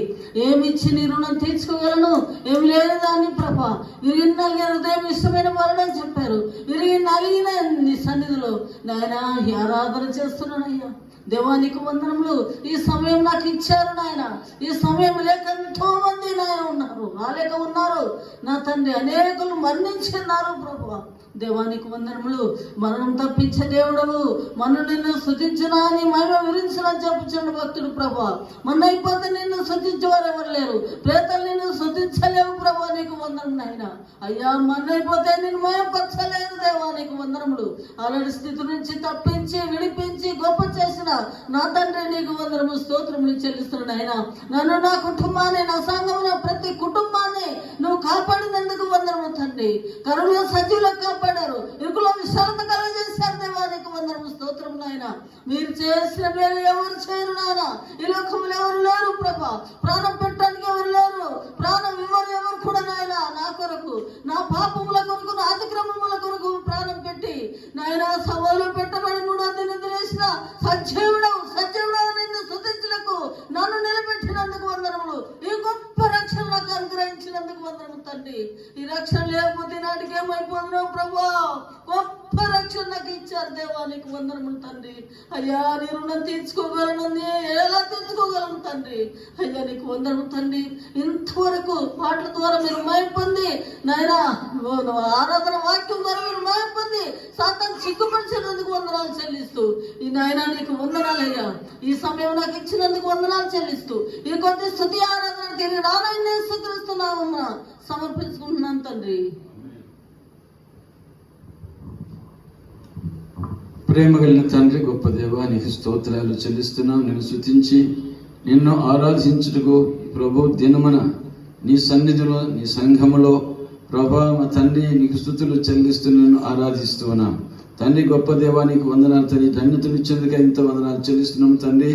ఏమిచ్చి నీ రుణం తీర్చుకోగలను? ఏమి లేదు దాన్ని ప్రభ. విరిగిన నలిగిన హృదయం ఇష్టమైన వారని చెప్పారు. విరిగి నలిగిన నీ సన్నిధిలో నాయన ఆరాధన చేస్తున్నానయ్యా. దేవానికి వందనములు. ఈ సమయం నాకు ఇచ్చారు నాయన. ఈ సమయం లేక ఎంతో మంది నాయన ఉన్నారు, రాలేక ఉన్నారు నా తండ్రి. అనేకులు మరణించున్నారు ప్రభువా. దేవానికి వందనములు. మరణం తప్పించే దేవుడవు, మన నిన్ను స్తుతించిన అని మహిమ విరించిన చెప్పుచున్న భక్తుడు ప్రభా. మన అయిపోతే నిన్ను స్తుతించేవారు ఎవరు లేరు. ప్రేతలు నిన్ను స్తుతించలేవు ప్రభా. నీకు వందనం నాయన. అయ్యా మన అయిపోతే నిన్ను మయపరచలేదు. దేవానికి వందనములు. అలాంటి స్థితి నుంచి తప్పించి విడిపించి గొప్ప చేసిన నా తండ్రి నీకు వందనము స్తోత్రములు చెల్లిస్తున్నాను ఆయన. నన్ను, నా కుటుంబాన్ని, నా సంఘంలో ప్రతి కుటుంబాన్ని నువ్వు కాపాడినందుకు వందనము తండ్రి. కరువులో సజీవులకు కాపాడారు, ఇరుకులో విశాలత కలగజేశారు. దేవానికి వందనము స్తోత్రం నాయన. మీరు చేసిన మేలు ఎవరు చేయరు నాయన. ఈ లోకంలో ఎవరు లేరు ప్రభా. ప్రాణం పెట్టడానికి ఎవరు లేరు, ప్రాణం ఇవ్వరు ఎవరు కూడా నాయన. నా కొరకు, నా పాపముల కొరకు, నా అతిక్రమముల కొరకు ప్రాణం పెట్టి నాయన సవాలు పెట్టబడి మూడో దిన వేసిన సజీవుడవు నిన్ను స్తుతించుటకు నన్ను నిలబెట్టినందుకు వందనములు. ఈ గొప్ప రక్షణ నాకు అనుగ్రహించినందుకు వందనము తండ్రి. ఈ రక్షణ లేకపోతే నాటికి ఏమైపోతున్నావు ప్రభా. గొప్ప రక్షణ నాకు ఇచ్చారు. దేవానికి వందనములు తండ్రి. అయ్యా నీ రుణం తీర్చుకోగలను, ఎలా తీర్చుకోగలను తండ్రి. అయ్యా నీకు వందనము తండ్రి. ఇంతవరకు పాటల ద్వారా మీరు మయపొంది నాయన, ఆరాధన వాక్యం ద్వారా మీరు మయపొంది సాతాను సిగ్గుపరిచినందుకు వందనాలు చెల్లిస్తూ ఈ నాయన నీకు వందనాలయ్యా. ఈ సమయం నాకు ఇచ్చినందుకు వందనాలు చెల్లిస్తూ ఈ కొద్ది స్తుతి ఆరాధన తిరిగి నారాయణ స్తుతిస్తున్నాము సమర్పించుకుంటున్నాను తండ్రి. ప్రేమ కలిగిన తండ్రి, గొప్ప దేవా నీకు స్తోత్రాలు చెల్లిస్తున్నాం. నిన్ను స్తుతించి నిన్ను ఆరాధించుటకు ప్రభు దినమున నీ సన్నిధిలో, నీ సంఘములో ప్రభా మా తండ్రి నీకు స్తుతులు చెల్లిస్తున్నాను, ఆరాధిస్తున్నాం తండ్రి. గొప్ప దేవానికి వందనాలు తండ్రి. ధన్యతలు ఇచ్చేందుకు ఇంత వందనాలు చెల్లిస్తున్నాము తండ్రి.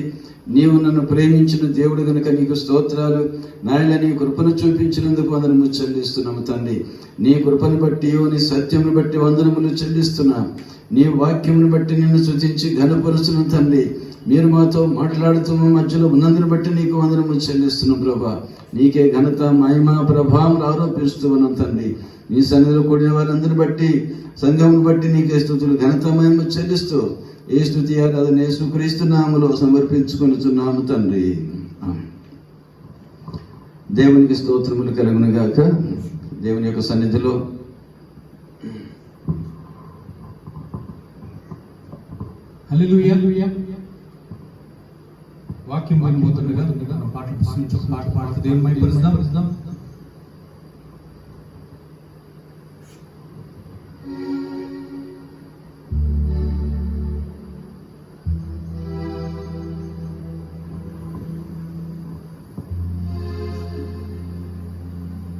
నీవు నన్ను ప్రేమించిన దేవుడు కనుక నీకు స్తోత్రాలు నాయన. నీ కృపను చూపించినందుకు వందనములు చెల్లిస్తున్నాము తండ్రి. నీ కృపను బట్టి, నీ సత్యమును బట్టి వందనములు చెల్లిస్తున్నాం. నీ వాక్యమును బట్టి నిన్ను స్తుతించి ఘనపరుస్తున్నాం తండ్రి. మీరు మాతో మాట్లాడుతూ మధ్యలో ఉన్నందుని బట్టి నీకు వందనములు చెల్లిస్తున్నాం ప్రభా. నీకే ఘనత, మహిమ, ప్రభావం ఆరోపిస్తూ ఉన్నాం తండ్రి. నీ సన్నిధిలో కూడిన వారందరిని బట్టి, సంఘమును బట్టి నీకే స్తుతులు ఘనత మహిమ చెల్లిస్తూ ఏ స్తుతి ఆరాధన యేసుక్రీస్తు నామములో సమర్పించుకొనుచున్నాము తండ్రి. దేవునికి స్తోత్రములు కలుగును గాక. దేవుని యొక్క సన్నిధిలో హల్లెలూయా. వాక్యం వినబోతుండగా పాట పాడుతూ దేవుని మహిమపరుద్దాం.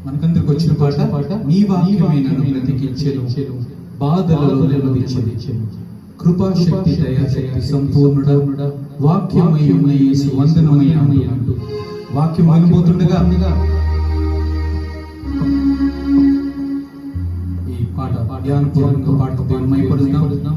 మనకందరికి వచ్చిన పాట నీ వాక్యమే నన్ను బ్రతికించెను, బాధలలో నిలవించెను, కృపాశక్తి దయాశక్తి సంపూర్ణుడా, వాక్యమై ఉన్న యేసు వందనమయ్యా అంటూ వాక్యం వినబోతుండగా ఈ పాట ధ్యానపూర్వకంగా పాట దేవుని మహిమపరుద్దాం.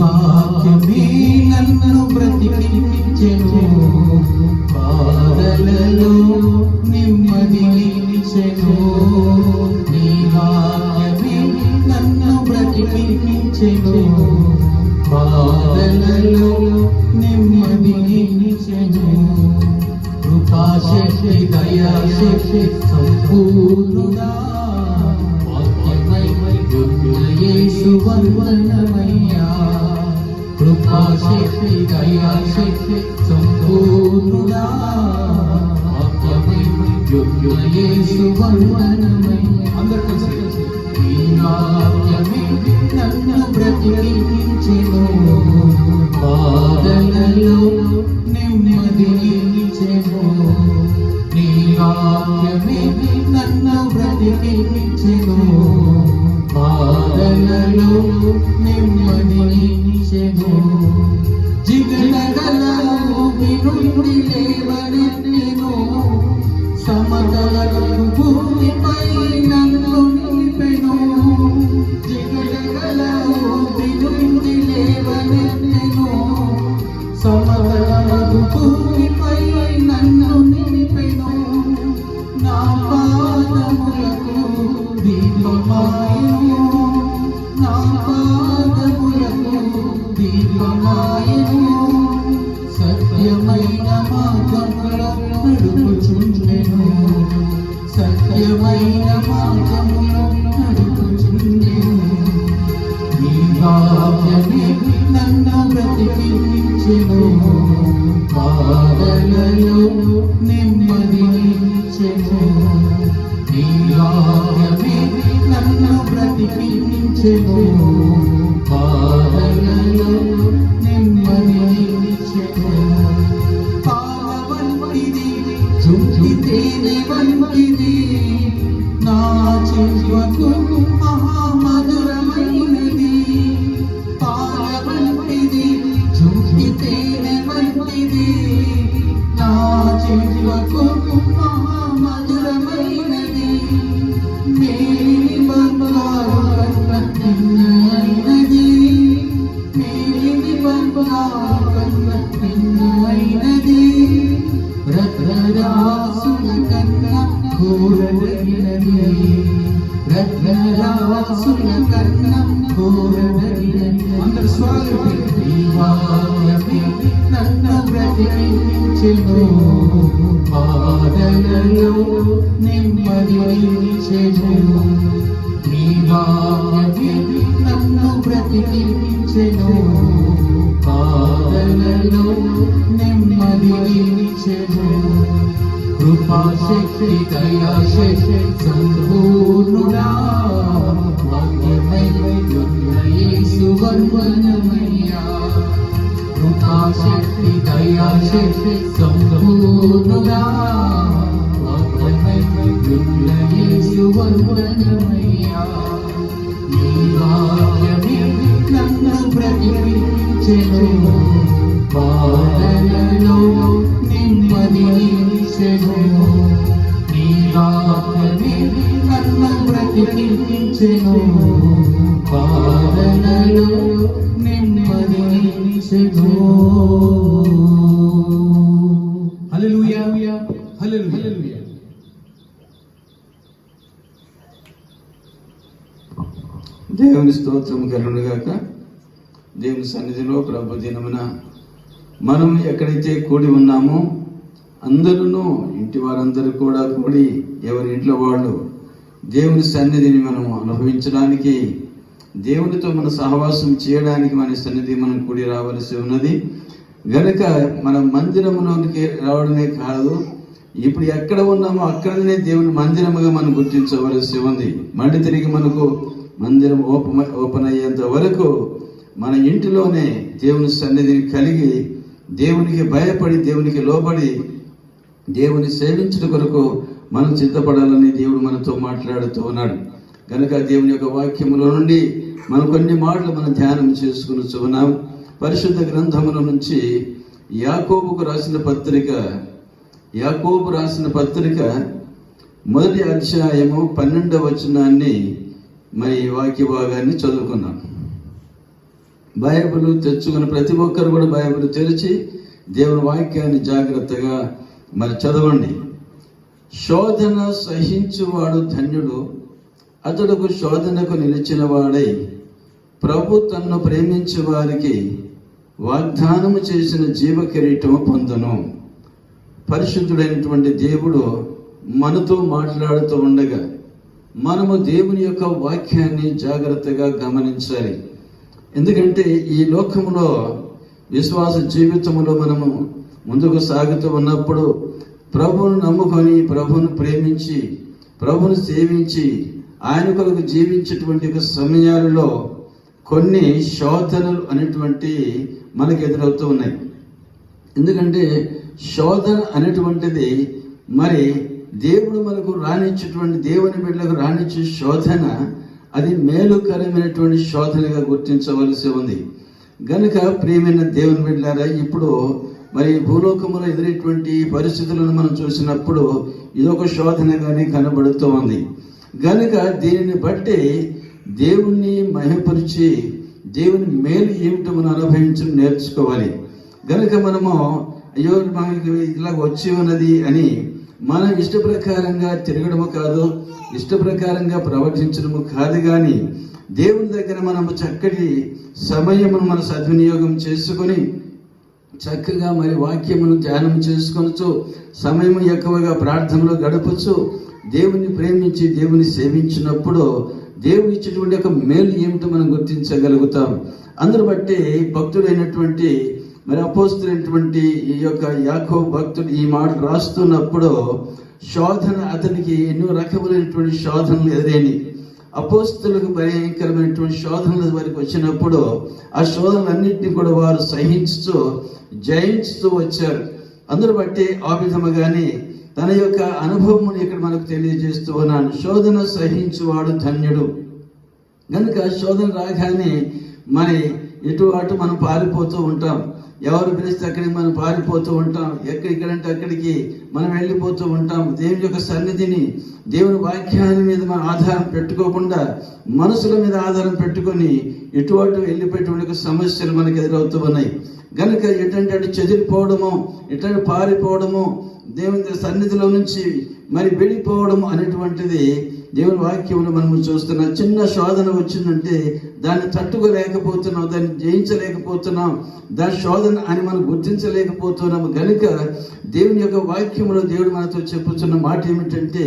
వాక్యమే నన్ను బ్రతికించెను, బాధలలో నెమ్మదినిచ్చెను. నీ వాక్యమే నన్ను బ్రతికించెను, బాధలలో నెమ్మదినిచ్చెను. కృపాశక్తి దయాశక్తి సంపూర్ణుడా, వాక్యమై యేసు వందనమయ్యా. కృపాశక్తి దయాశక్తి సంపూర్ణుడా, వాక్యమై యేసు వందనమయ్యా. అందరూ కలిసి ఈ వాక్యమే నన్ను బ్రతికించెను, బాధలలో నెమ్మదినిచ్చెను. నీ వాక్యమే నన్ను బ్రతికించెను, బాధలలో నెమ్మదినిచ్చెను. జిగటగల ఊపిరి లేవనెత్తెను, సమతల భూమిపై నన్ను నిలిపెను. జిగటగల ఊపిరి లేవనెత్తెను, సమతల భూమిపై నన్ను నిలిపెను. నా పాదములకు దీపమాయెను, నా పాదములకు దీపమాయెను. సత్యమైన మార్గములో నడుపుచుండెను, సత్యమైన మార్గములో నడుపుచుండెను. నీ వాక్యమే నన్ను బ్రతికించెను, బాధలలో నెమ్మదినిచ్చెను. నీ వాక్యమే నన్ను బ్రతికించెను, బాధలలో నెమ్మదినిచ్చెను. పాలవంటిది జుంటి తేనె వంటిది, నా జీవకు మహామధురమైనది. పాలవంటిది జుంటి తేనె వంటిది, నా జీవకు మహామధురమైనది. మేలి బంగారు కన్న భిన్నమైనది, మేలి బంగారు కన్న భిన్నమైనది. రత్నరాసుల కన్నా ఘోరమైనది, రత్నరాసుల కన్నా ఘోరమైనది. అందరు స్వాగతం. ఈ వాక్యమే నన్ను బ్రతికించెను, బాధలలో నెమ్మదినిచ్చెను. నీ వాక్యమే నన్ను బ్రతికించెను, బాధలలో నెమ్మదినిచ్చెను. కృపాశక్తి దయాశక్తి సంపూర్ణుడా, వాక్యమై ఉన్న యేసు వందనమయ్యా. కృపాశక్తి దయాశక్తి సంపూర్ణుడా, వాక్యమై ఉన్న యేసు వందనమయ్యా. నీ వాక్యమే నన్ను బ్రతికించెను, ఇచ్చెను, బాధలలో నెమ్మది ఇచ్చెను. నీ వాక్యమే నన్ను బ్రతికించెను, బాధలలో నెమ్మది ఇచ్చెను. హల్లెలూయా, హల్లెలూయా. దేవుని స్తోత్రం కలుగునుగాక. దేవుని సన్నిధిలో ప్రభు దినమున మనం ఎక్కడైతే కూడి ఉన్నామో అందరూ ఇంటి వారందరూ కూడా కూడి ఎవరి ఇంట్లో వాళ్ళు దేవుని సన్నిధిని మనం అనుభవించడానికి, దేవునితో మన సహవాసం చేయడానికి మన సన్నిధి మనం కూడి రావలసి ఉన్నది. గనుక మనం మందిరములోనికి రావడమే కాదు, ఇప్పుడు ఎక్కడ ఉన్నామో అక్కడనే దేవుని మందిరముగా మనం గుర్తించవలసి ఉంది. మళ్ళీ తిరిగి మనకు మందిరం ఓపెన్ అయ్యేంత వరకు మన ఇంటిలోనే దేవుని సన్నిధిని కలిగి, దేవునికి భయపడి, దేవునికి లోబడి, దేవుని సేవించిన కొరకు మనం సిద్ధపడాలని దేవుడు మనతో మాట్లాడుతూ ఉన్నాడు. కనుక దేవుని యొక్క వాక్యములో నుండి మనం కొన్ని మాటలు మనం ధ్యానం చేసుకుని చూన్నాం. పరిశుద్ధ గ్రంథముల నుంచి యాకోబు రాసిన పత్రిక మొదటి అధ్యాయము 12వ వచనాన్ని మరి వాక్య భాగాన్ని చదువుకున్నాం. బైబిల్ తెచ్చుకున్న ప్రతి ఒక్కరు కూడా బైబిల్ తెరిచి దేవుని వాక్యాన్ని జాగ్రత్తగా మరి చదవండి. శోధన సహించువాడు ధన్యుడు, అతడుకు శోధనకు నిలిచిన వాడై ప్రభు తన్ను ప్రేమించే వారికి వాగ్దానము చేసిన జీవ కిరీటము పొందును. పరిశుద్ధుడైనటువంటి దేవుడు మనతో మాట్లాడుతూ ఉండగా మనము దేవుని యొక్క వాక్యాన్ని జాగ్రత్తగా గమనించాలి. ఎందుకంటే ఈ లోకములో విశ్వాస జీవితంలో మనము ముందుకు సాగుతూ ఉన్నప్పుడు ప్రభువును నమ్ముకొని, ప్రభువును ప్రేమించి, ప్రభువును సేవించి ఆయన కొరకు జీవించేటువంటి సమయాలలో కొన్ని శోధనలు అనేటువంటి మనకు ఎదురవుతూ ఉన్నాయి. ఎందుకంటే శోధన అనేటువంటిది మరి దేవుడు మనకు రానిచ్చేటువంటి, దేవుని బిడ్డలకు రానిచ్చే శోధన అది మేలుకరమైనటువంటి శోధనగా గుర్తించవలసి ఉంది. గనుక ప్రియమైన దేవుని బిడ్డలారా, ఇప్పుడు మరి భూలోకంలో ఎదురైనటువంటి పరిస్థితులను మనం చూసినప్పుడు ఇదొక శోధనగానే కనబడుతూ ఉంది. గనుక దీనిని బట్టి దేవుణ్ణి మహిమపరిచి దేవుని మేలు ఏమిటో మనం అనుభవించడం నేర్చుకోవాలి. గనుక మనము అయ్యో మనకి ఇలా వచ్చి ఉన్నది అని మనం ఇష్ట ప్రకారంగా తిరగడము కాదు, ఇష్ట ప్రకారంగా ప్రవర్తించడము కాదు, కానీ దేవుని దగ్గర మనము చక్కటి సమయమును మన సద్వినియోగం చేసుకొని చక్కగా మరి వాక్యమును ధ్యానం చేసుకొనచ్చు, సమయం ఎక్కువగా ప్రార్థనలో గడపచ్చు. దేవుని ప్రేమించి దేవుని సేవించినప్పుడు దేవుని ఇచ్చేటువంటి ఒక మేలు ఏమిటో మనం గుర్తించగలుగుతాం. అందును బట్టి భక్తుడైనటువంటి మరి అపోస్తులైనటువంటి ఈ యొక్క యాకోబు భక్తుడు ఈ మాట రాస్తున్నప్పుడు శోధన అతనికి ఎన్నో రకములైనటువంటి శోధనలు ఎదురైనవి. అపోస్తులకు భయంకరమైనటువంటి శోధనల వారికి వచ్చినప్పుడు ఆ శోధనలన్నింటినీ కూడా వారు సహించుతూ జయించుతూ వచ్చారు. అందును బట్టి ఆ విధముగానే తన యొక్క అనుభవం ఇక్కడ మనకు తెలియజేస్తూ ఉన్నాను. శోధన సహించువాడు ధన్యుడు. కనుక శోధన రాగానే మరి ఇటు అటు మనం పారిపోతూ ఉంటాం. ఎవరు పిలిస్తే అక్కడికి మనం పారిపోతూ ఉంటాం. ఎక్కడికంటే అక్కడికి మనం వెళ్ళిపోతూ ఉంటాం. దేవుని యొక్క సన్నిధిని, దేవుని వాక్యాన్ని మీద మనం ఆధారం పెట్టుకోకుండా మనసుల మీద ఆధారం పెట్టుకొని ఇటు అటు వెళ్ళిపోయేటువంటి సమస్యలు మనకు ఎదురవుతూ ఉన్నాయి. కనుక ఎటంటే అటు చెదిరిపోవడము, ఎటంటే పారిపోవడము, దేవుని సన్నిధిలో నుంచి మరి వెళ్ళిపోవడం అనేటువంటిది దేవుని వాక్యంలో మనము చూస్తున్నాం. చిన్న శోధన వచ్చిందంటే దాన్ని తట్టుకోలేకపోతున్నాం, దాన్ని జయించలేకపోతున్నాం, దాని శోధన అని మనం గుర్తించలేకపోతున్నాము. కనుక దేవుని యొక్క వాక్యంలో దేవుడు మనతో చెప్పుతున్న మాట ఏమిటంటే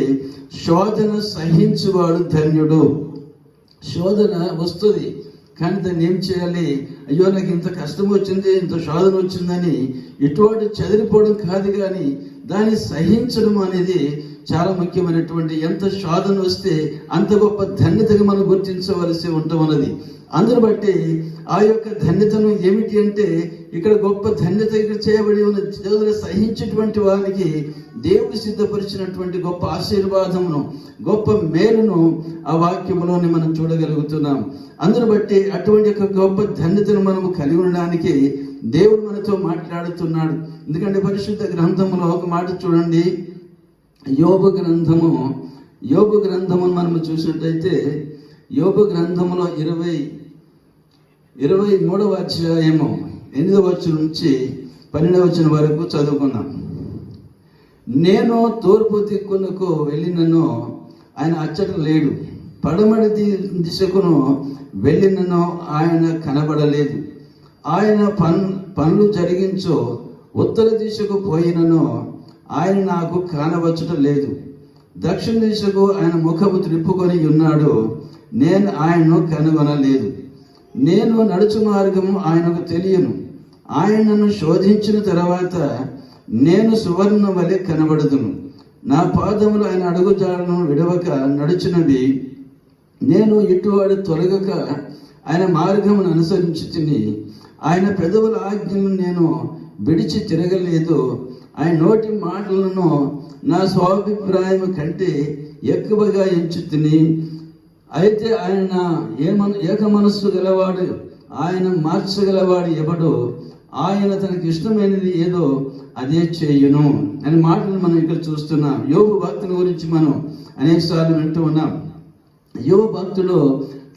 శోధన సహించువాడు ధన్యుడు. శోధన వస్తుంది, కానీ దాన్ని ఏం చేయాలి? అయ్యో నాకు ఇంత కష్టం వచ్చింది, ఇంత శోధన వచ్చిందని ఇటువంటి చెదిరిపోవడం కాదు, కానీ దాన్ని సహించడం అనేది చాలా ముఖ్యమైనటువంటి. ఎంత శోధన వస్తే అంత గొప్ప ధన్యతగా మనం గుర్తించవలసి ఉంటున్నది. అందును బట్టి ఆ యొక్క ధన్యతను ఏమిటి అంటే, ఇక్కడ గొప్ప ధన్యత ఇక్కడ చేయబడి ఉన్న దేవుడు సహించేటువంటి వారికి దేవుడు సిద్ధపరిచినటువంటి గొప్ప ఆశీర్వాదమును, గొప్ప మేలును ఆ వాక్యములోని మనం చూడగలుగుతున్నాం. అందును బట్టి అటువంటి యొక్క గొప్ప ధన్యతను మనము కలిగి ఉండడానికి దేవుడు మనతో మాట్లాడుతున్నాడు. ఎందుకంటే పరిశుద్ధ గ్రంథములో ఒక మాట చూడండి, యోబు గ్రంథమును మనము చూసినట్లయితే యోబు గ్రంథములో 23వ అధ్యాయము 8వ వచనం నుంచి 12వ వచనం వరకు చదువుకున్నాం. నేను తూర్పు దిక్కునకు వెళ్ళినను ఆయన అచ్చట లేడు, పడమటి దిశకును వెళ్ళినను ఆయన కనబడలేదు. ఆయన పనులు జరిగించు ఉత్తర దిశకు పోయినను ఆయన నాకు కానవచ్చుట లేదు. దక్షిణ దిశకు ఆయన ముఖము త్రిప్పుకొని ఉన్నాడు, నేను ఆయనను కనుగొనలేదు. నేను నడుచు మార్గము ఆయనకు తెలియను. ఆయనను శోధించిన తర్వాత నేను సువర్ణ వలె కనబడుదును. నా పాదములు ఆయన అడుగుజాడను విడవక నడుచునవి. నేను ఇటువాడు తొలగక ఆయన మార్గమును అనుసరించి తిని, ఆయన పెదవుల ఆజ్ఞను నేను విడిచి తిరగలేదు. ఆయన నోటి మాటలను నా స్వాభిప్రాయం కంటే ఎక్కువగా ఎంచుతిని. అయితే ఆయన ఏక మనస్సు గలవాడు, ఆయన మార్చగలవాడు ఎవడు? ఆయన తనకి ఇష్టమైనది ఏదో అదే చేయును అనే మాటలు మనం ఇక్కడ చూస్తున్నాం. యోబు భక్తుల గురించి మనం అనేక సార్లు వింటూ ఉన్నాం. యోబు భక్తుడు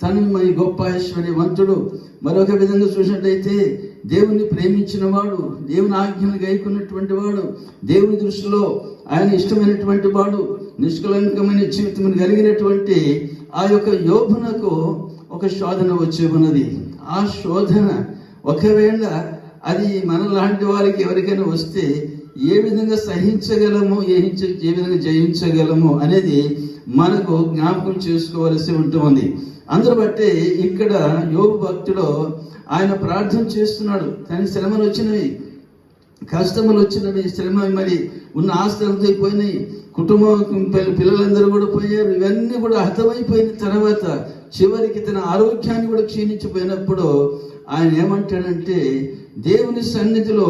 తను గొప్ప ఐశ్వర్యవంతుడు. మరొక విధంగా చూసినట్లయితే దేవుని ప్రేమించిన వాడు, దేవుని ఆజ్ఞను గైకున్నటువంటి వాడు, దేవుని దృష్టిలో ఆయన ఇష్టమైనటువంటి వాడు, నిష్కలంకమైన జీవితం కలిగినటువంటి ఆ యొక్క యోబునకు ఒక శోధన వచ్చి ఉన్నది. ఆ శోధన ఒకవేళ అది మనలాంటి వారికి ఎవరికైనా వస్తే ఏ విధంగా సహించగలము, ఏ విధంగా జయించగలము అనేది మనకు జ్ఞాపకం చేసుకోవలసి ఉంటుంది. అందును బట్టి ఇక్కడ యోబు భక్తుడు ఆయన ప్రార్థన చేస్తున్నాడు. తనకి శ్రమలు వచ్చినవి, కష్టములు వచ్చినవి, శ్రమ మరి ఉన్న ఆస్తులతో పోయినాయి, కుటుంబం పిల్లలందరూ కూడా పోయారు. ఇవన్నీ కూడా హతమైపోయిన తర్వాత చివరికి తన ఆరోగ్యాన్ని కూడా క్షీణించిపోయినప్పుడు ఆయన ఏమంటాడంటే, దేవుని సన్నిధిలో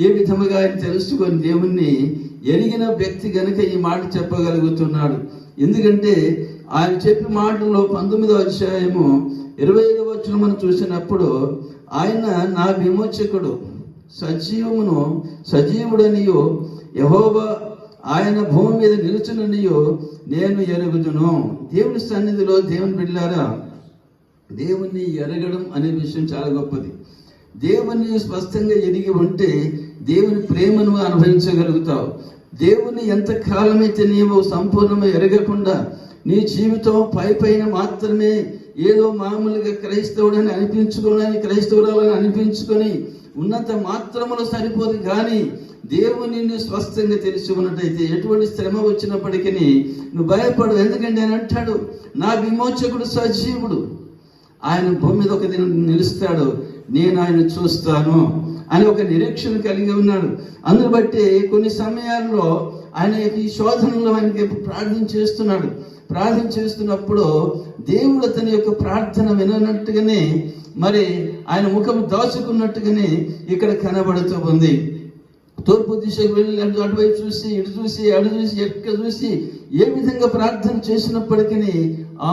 ఏ విధముగా ఆయన తెలుసుకొని దేవుణ్ణి ఎరిగిన వ్యక్తి గనుక ఈ మాట చెప్పగలుగుతున్నాడు. ఎందుకంటే ఆయన చెప్పి మాటల్లో 19వ అధ్యాయము 25వ వచనం మనం చూసినప్పుడు, ఆయన నా విమోచకుడు, సజీవుడనియో యెహోవా ఆయన భూమి మీద నిలుచుననియో నేను ఎరుగుదును. దేవుని సన్నిధిలో దేవుని బిడ్డలారా, దేవుణ్ణి ఎరగడం అనే విషయం చాలా గొప్పది. దేవుణ్ణి స్పష్టంగా ఎరిగి ఉంటే దేవుని ప్రేమను అనుభవించగలుగుతావు. దేవుని ఎంత కాలమైతే నీవు సంపూర్ణంగా ఎరగకుండా నీ జీవితం పైన మాత్రమే ఏదో మామూలుగా క్రైస్తవుడని అనిపించుకోవాలని, క్రైస్తవురాలని అనిపించుకొని ఉన్నంత మాత్రములో సరిపోదు. కానీ దేవుని స్పష్టంగా తెలిసి ఉన్నట్టయితే ఎటువంటి శ్రమ వచ్చినప్పటికీ నువ్వు భయపడు. ఎందుకంటే ఆయన అంటాడు, నా విమోచకుడు సజీవుడు, ఆయన భూమి మీద ఒక దినం నిలుస్తాడు, నేను ఆయన చూస్తాను అని ఒక నిరీక్షణ కలిగి ఉన్నాడు. అందును బట్టి కొన్ని సమయాల్లో ఆయన ఈ శోధనలో ఆయనకి ప్రార్థన చేస్తున్నాడు. ప్రార్థన చేస్తున్నప్పుడు దేవుడు తన యొక్క ప్రార్థన వినట్టుగానే మరి ఆయన ముఖం దాచుకున్నట్టుగానే ఇక్కడ కనబడుతూ ఉంది. తూర్పు దిశకు వెళ్ళి అటువైపు చూసి, ఇటు చూసి, అటు చూసి, ఎక్కడ చూసి ఏ విధంగా ప్రార్థన చేసినప్పటికీ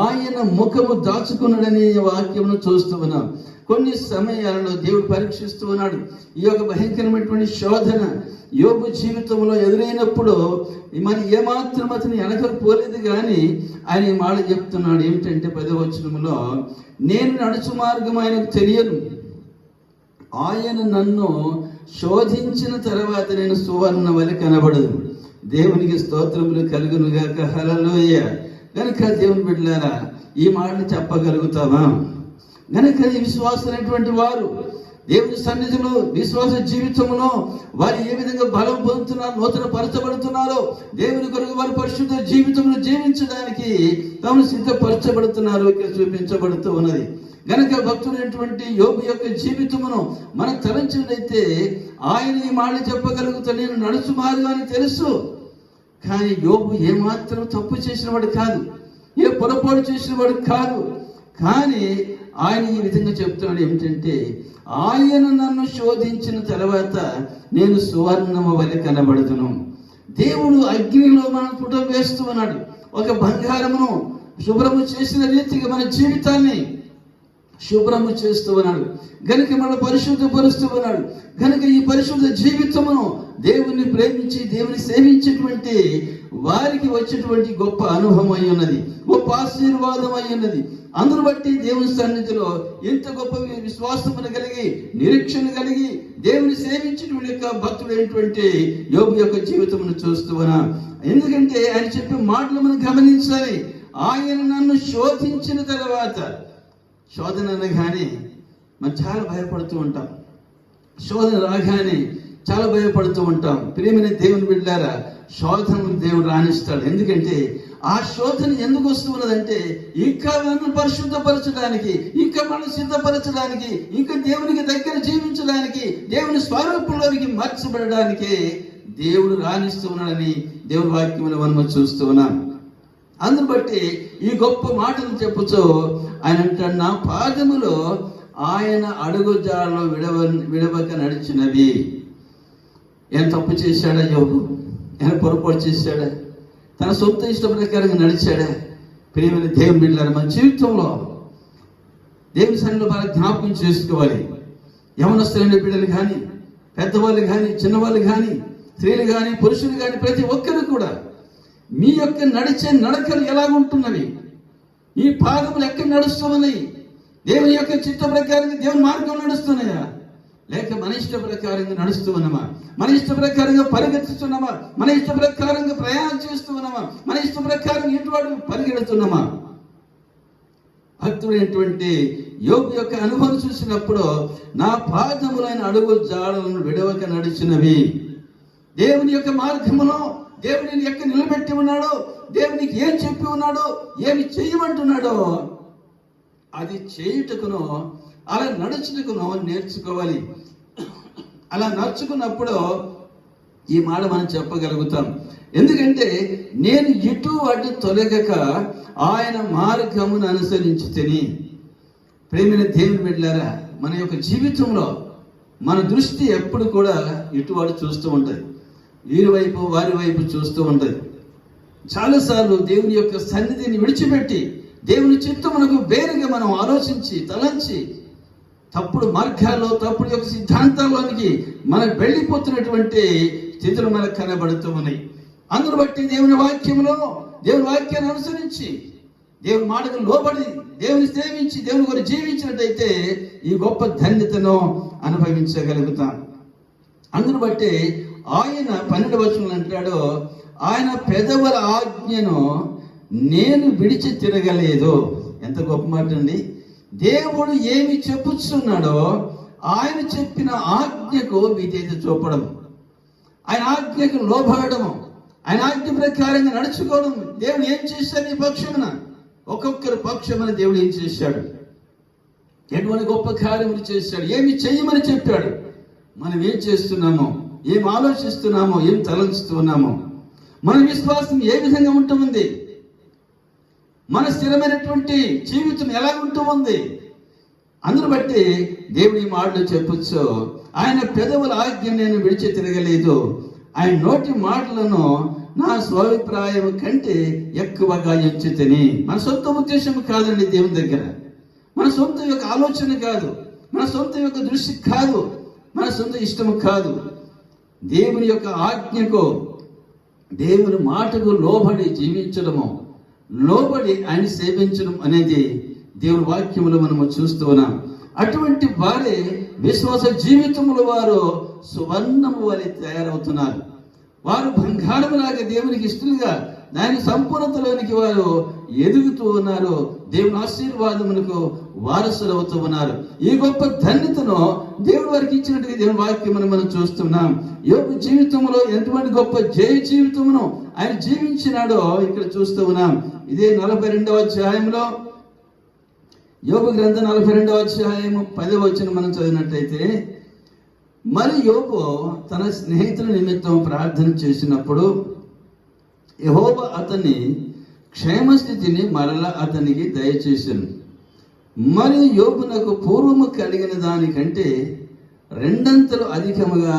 ఆయన ముఖము దాచుకున్నాడని వాక్యమును చూస్తూ ఉన్నాం. కొన్ని సమయాలలో దేవుడు పరీక్షిస్తూ ఉన్నాడు. ఈ యొక్క భయంకరమైనటువంటి శోధన యోబు జీవితంలో ఎదురైనప్పుడు మరి ఏమాత్రం అతను వెనకపోలేదు. కానీ ఆయన ఈ మాట చెప్తున్నాడు ఏమిటంటే 10వ వచనంలో, నేను నడుచు మార్గం ఆయనకు తెలియను, ఆయన నన్ను శోధించిన తర్వాత నేను సువర్ణ వలె కనబడదు. దేవునికి స్తోత్రములు కలుగునుగాక. హల్లెలూయా. కనుక దేవుని బిడ్డలారా, ఈ మాటను చెప్పగలుగుతావా? కనుక ఈ విశ్వాసులైనటువంటి వారు దేవుని సన్నిధిలో విశ్వాస జీవితంలో వారు ఏ విధంగా బలం పొందుతున్నారు, నూతన పరచబడుతున్నారో, దేవుని కొరకు వారు పరిశుద్ధ జీవితంలో జీవించడానికి తాము సిద్ధపరచబడుతున్నారు ఇక్కడ చూపించబడుతూ ఉన్నది. గనక భక్తుడైనటువంటి యోబు యొక్క జీవితమును మనం తలంచినట్లయితే ఆయన ఈ మాట చెప్పగలుగుతా, నేను నడుచు మార్గాన్ని తెలుసు. కానీ యోబు ఏమాత్రం తప్పు చేసిన వాడు కాదు, ఏ పొరపాటు చేసిన వాడు కాదు. కానీ ఆయన ఈ విధంగా చెప్తున్నాడు ఏమిటంటే, ఆయన నన్ను శోధించిన తర్వాత నేను సువర్ణము వలె కనబడుతును. దేవుడు అగ్నిలో మనం పుట వేస్తూ ఉన్నాడు. ఒక బంగారమును శుభ్రము చేసిన రీతిగా మన జీవితాన్ని శుభ్రము చేస్తూ ఉన్నాడు. గనుక మనం పరిశుద్ధపరుస్తూ ఉన్నాడు. గనుక ఈ పరిశుద్ధ జీవితమును దేవుని ప్రేమించి దేవుని సేవించేటువంటి వారికి వచ్చేటువంటి గొప్ప అనుభవం అయి ఉన్నది, గొప్ప ఆశీర్వాదం అయి ఉన్నది. అందును బట్టి దేవుని సన్నిధిలో ఎంత గొప్ప విశ్వాసమును కలిగి నిరీక్షణ కలిగి దేవుని సేవించినటువంటి యొక్క భక్తుడైనటువంటి యోబు యొక్క జీవితమును చూస్తూ ఉన్నాం. ఎందుకంటే ఆయన చెప్పే మాటలు మనం గమనించాలి. ఆయన నన్ను శోధించిన తర్వాత, శోధన అనగానే మనం చాలా భయపడుతూ ఉంటాం. శోధన రాగానే చాలా భయపడుతూ ఉంటాం. ప్రియమైన దేవుని బిడ్డలారా, శోధనను దేవుడు రాణిస్తాడు. ఎందుకంటే ఆ శోధన ఎందుకు వస్తున్నదంటే ఇంకా మనం పరిశుద్ధపరచడానికి, ఇంకా మనం సిద్ధపరచడానికి, ఇంకా దేవునికి దగ్గర జీవించడానికి, దేవుని స్వరూపంలోనికి మార్చబడడానికి దేవుడు రాణిస్తూ ఉన్నాడని దేవుని వాక్యంలో మనం చూస్తూ ఉన్నాం. అందును బట్టి ఈ గొప్ప మాటలు చెప్పుచో ఆయన అంటాడు, నా పాదములో ఆయన అడుగుజాడలో విడవక నడిచినవి. ఆయన తప్పు చేశాడా యోబు? ఆయన పొరపాటు చేశాడా? తన సొంత ఇష్ట ప్రకారంగా నడిచాడా? ప్రియమైన దేవుని బిడ్డలారా, మన జీవితంలో దేవుని సన్నిధిలో బాగా జ్ఞాపకం చేసుకోవాలి. యవనస్తులైన బిడ్డలు కానీ, పెద్దవాళ్ళు కానీ, చిన్నవాళ్ళు కానీ, స్త్రీలు కానీ, పురుషులు కానీ, ప్రతి ఒక్కరు కూడా మీ యొక్క నడిచే నడకలు ఎలాగుంటున్నవి? ఈ పాదములు ఎక్కడ నడుస్తున్నాయి? దేవుని యొక్క చిత్త ప్రకారంగా దేవుని మార్గం నడుస్తున్నాయా, లేక మన ఇష్ట ప్రకారంగా నడుస్తూ ఉన్నామా? మన ఇష్ట ప్రకారంగా పరిగెత్తుతున్నామా? మన ఇష్ట ప్రకారంగా ప్రయాణం చేస్తూ ఉన్నామా? మన ఇష్ట ప్రకారంగా ఇటువాడు పరిగెడుతున్నామా? భక్తుడైనటువంటి యోబు యొక్క అనుభవం చూసినప్పుడు, నా పాదములైన అడుగు జాడలను విడవక నడిచినవి. దేవుని యొక్క మార్గములో దేవుని ఎక్క నిలబెట్టి ఉన్నాడో, దేవునికి ఏం చెప్పి ఉన్నాడో, ఏమి చేయమంటున్నాడో అది చేయుటకును అలా నడుచుటకును నేర్చుకోవాలి. అలా నడుచుకున్నప్పుడు ఈ మాట మనం చెప్పగలుగుతాం. ఎందుకంటే నేను ఇటు అటు తొలగక ఆయన మార్గమును అనుసరించి తిని. ప్రేమైన దేవుని బిడ్డలారా, మన యొక్క జీవితంలో మన దృష్టి ఎప్పుడు కూడా ఇటువాడు చూస్తూ ఉంటుంది, వీరి వైపు వారి వైపు చూస్తూ ఉంటుంది. చాలాసార్లు దేవుని యొక్క సన్నిధిని విడిచిపెట్టి దేవుని చిత్తమునకు వేరుగా మనం ఆలోచించి తలంచి తప్పుడు మార్గాల్లో, తప్పుడు యొక్క సిద్ధాంతాల్లోనికి మనం వెళ్ళిపోతున్నటువంటి స్థితులు మనకు కనబడుతూ ఉన్నాయి. అందును బట్టి దేవుని వాక్యాన్ని అనుసరించి దేవుని మాటకు లోబడి దేవుని సేవించి దేవుని కొరకు జీవించినట్టయితే ఈ గొప్ప ధన్యతను అనుభవించగలుగుతాం. అందును బట్టి ఆయన 12వ వచనంలో అంటాడు, ఆయన పెదవుల ఆజ్ఞను నేను విడిచి తిరగలేదు. ఎంత గొప్ప మాట అండి! దేవుడు ఏమి చెప్పుచున్నాడో ఆయన చెప్పిన ఆజ్ఞకు విధేయత చూపడం, ఆయన ఆజ్ఞకు లోబడము, ఆయన ఆజ్ఞ ప్రకారంగా నడుచుకోవడం. దేవుడు ఏం చేశాడు ఈ పక్షమున? ఒక్కొక్కరు పక్షమున దేవుడు ఏం చేశాడు? ఎటువంటి గొప్ప కార్యములు చేశాడు? ఏమి చెయ్యమని చెప్పాడు? మనం ఏం చేస్తున్నామో, ఏం ఆలోచిస్తున్నామో, ఏం తలంచుతున్నామో, మన విశ్వాసం ఏ విధంగా ఉంటుంది, మన స్థిరమైనటువంటి జీవితం ఎలా ఉంటుంది? అందును బట్టి దేవుడి మాటలు చెప్పొచ్చు. ఆయన పెదవుల ఆజ్ఞ నేను విడిచి తిరగలేదు, ఆయన నోటి మాటలను నా స్వాభిప్రాయం కంటే ఎక్కువగా ఎంచుతని. మన సొంత ఉద్దేశం కాదండి దేవుని దగ్గర, మన సొంత యొక్క ఆలోచన కాదు, మన సొంత యొక్క దృష్టి కాదు, మన సొంత ఇష్టము కాదు. దేవుని యొక్క ఆజ్ఞకు, దేవుని మాటకు లోబడి జీవించడము, లోబడి ఆయన సేవించడం అనేది దేవుని వాక్యములో మనము చూస్తూ ఉన్నాం. అటువంటి వారే విశ్వాస జీవితంలో వారు సువర్ణము వలె తయారవుతున్నారు. వారు బంగారములాగా దేవునికి ఇష్టలుగా దాని సంపూర్ణతలోనికి వారు ఎదుగుతూ ఉన్నారు. దేవుని ఆశీర్వాదములకు వారసులు అవుతూ ఉన్నారు. ఈ గొప్ప ధన్యతను దేవుడు వారికి ఇచ్చినట్టుగా దేవుని వాక్యమును మనం చూస్తున్నాం. యోబు జీవితంలో ఎటువంటి గొప్ప జయ జీవితమును ఆయన జీవించినాడో ఇక్కడ చూస్తూ ఉన్నాం. ఇదే 42వ అధ్యాయంలో, యోబు గ్రంథం 42వ అధ్యాయము 10వ వచనం మనం చదివినట్లయితే, మరి యోబు తన స్నేహితుల నిమిత్తం ప్రార్థన చేసినప్పుడు యెహోవా అతని క్షేమస్థితిని మరలా అతనికి దయచేసాను. మరియు యోబునకు పూర్వము కలిగిన దానికంటే రెండంతలు అధికముగా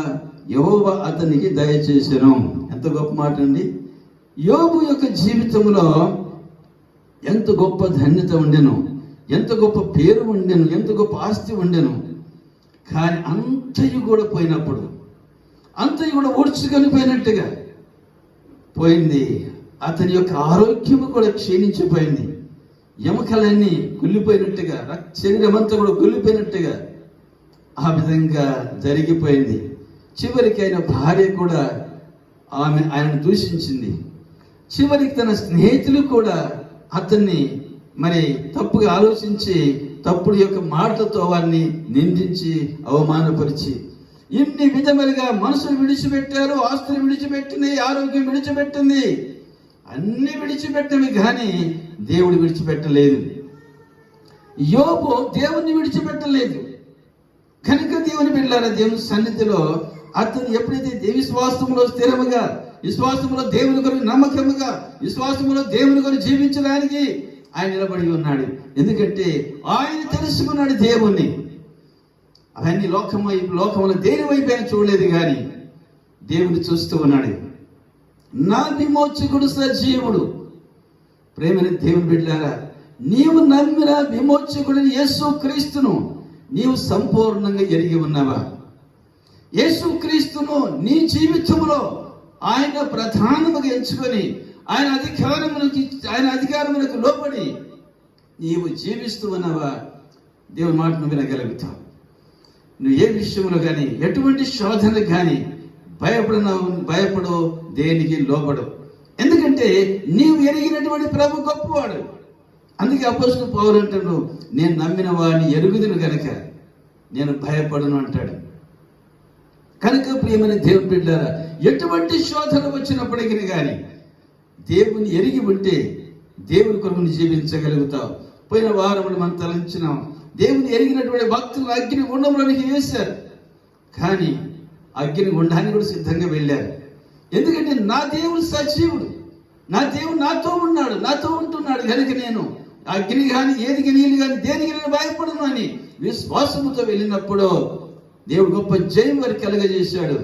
యెహోవా అతనికి దయచేసెను. ఎంత గొప్ప మాట అండి. యోబు యొక్క జీవితంలో ఎంత గొప్ప ధన్యత ఉండెను, ఎంత గొప్ప పేరు ఉండెను, ఎంత గొప్ప ఆస్తి ఉండెను. కానీ అంతయు కూడా పోయినప్పుడు, అంతయు కూడా ఊడ్చుకొని పోయినట్టుగా పోయింది. అతని యొక్క ఆరోగ్యము కూడా క్షీణించిపోయింది. ఎముకలన్నీ కుళ్ళిపోయినట్టుగా, శరీరం అంతా కూడా కుళ్ళిపోయినట్టుగా ఆ విధంగా జరిగిపోయింది. చివరికి ఆయన భార్య కూడా ఆయనను దూషించింది. చివరికి తన స్నేహితులు కూడా అతన్ని మరి తప్పుగా ఆలోచించి తప్పుడు యొక్క మాటలతో వారిని నిందించి అవమానపరిచి ఇన్ని విధములుగా మనసును విడిచిపెట్టారు. ఆస్తులు విడిచిపెట్టింది, ఆరోగ్యం విడిచిపెట్టింది, అన్ని విడిచిపెట్టమే కానీ దేవుడు విడిచిపెట్టలేదు. యోబు దేవుణ్ణి విడిచిపెట్టలేదు కనుక దేవుని బిడ్డలారా, దేవుని సన్నిధిలో అతను ఎప్పుడైతే విశ్వాసంలో స్థిరముగా, విశ్వాసంలో దేవుని కొరకు నమ్మకముగా, విశ్వాసంలో దేవుని కొరకు జీవించడానికి ఆయన నిలబడి ఉన్నాడు. ఎందుకంటే ఆయన తెలుసుకున్నాడు దేవుణ్ణి. అవన్నీ లోకంలో దేని వైపు ఆయన చూడలేదు కానీ దేవుని చూస్తూ ఉన్నాడు. నా విమోచకుడు సజీవుడు. ప్రేమని దేవుని బిడ్డలారా, నీవు నమ్మిన విమోచకుడిని యేసు క్రీస్తును నీవు సంపూర్ణంగా ఎరిగి ఉన్నావా? యేసు క్రీస్తును నీ జీవితంలో ఆయన ప్రధానముగా ఎంచుకొని ఆయన అధికారములకు లోబడి నీవు జీవిస్తూ ఉన్నావా? దేవుని మాటను వినగలుగుతావు. నువ్వు ఏ విషయంలో కానీ, ఎటువంటి శోధనకు కానీ భయపడు, దేనికి లోబడు. ఎందుకంటే నీవు ఎరిగినటువంటి ప్రభు గొప్పవాడు. అందుకే అపోస్తలుడు పౌలు అంటాడు, నేను నమ్మిన వాడిని ఎరుగుదును కనుక నేను భయపడను అంటాడు. కనుక ప్రియమైన దేవుని బిడ్డలారా, ఎటువంటి శోధన వచ్చినప్పటికీ కానీ దేవుని ఎరిగి ఉంటే దేవుని కొరకు జీవించగలుగుతావు. పోయిన వారం మనం తలంచినాం, దేవుని ఎరిగినటువంటి భక్తులు అగ్ని గుండంలోనికి వేశారు. కానీ అగ్ని గుండానికి కూడా సిద్ధంగా వెళ్ళారు. ఎందుకంటే నా దేవుడు సజీవుడు, నా దేవుడు నాతో ఉన్నాడు, నాతో ఉంటున్నాడు కనుక నేను అగ్ని కానీ, ఏదికి నీళ్ళు కానీ, దేనికి నేను భయపడను అని విశ్వాసముతో వెళ్ళినప్పుడు దేవుడు గొప్ప జయం వారికి కలుగజేశాడు.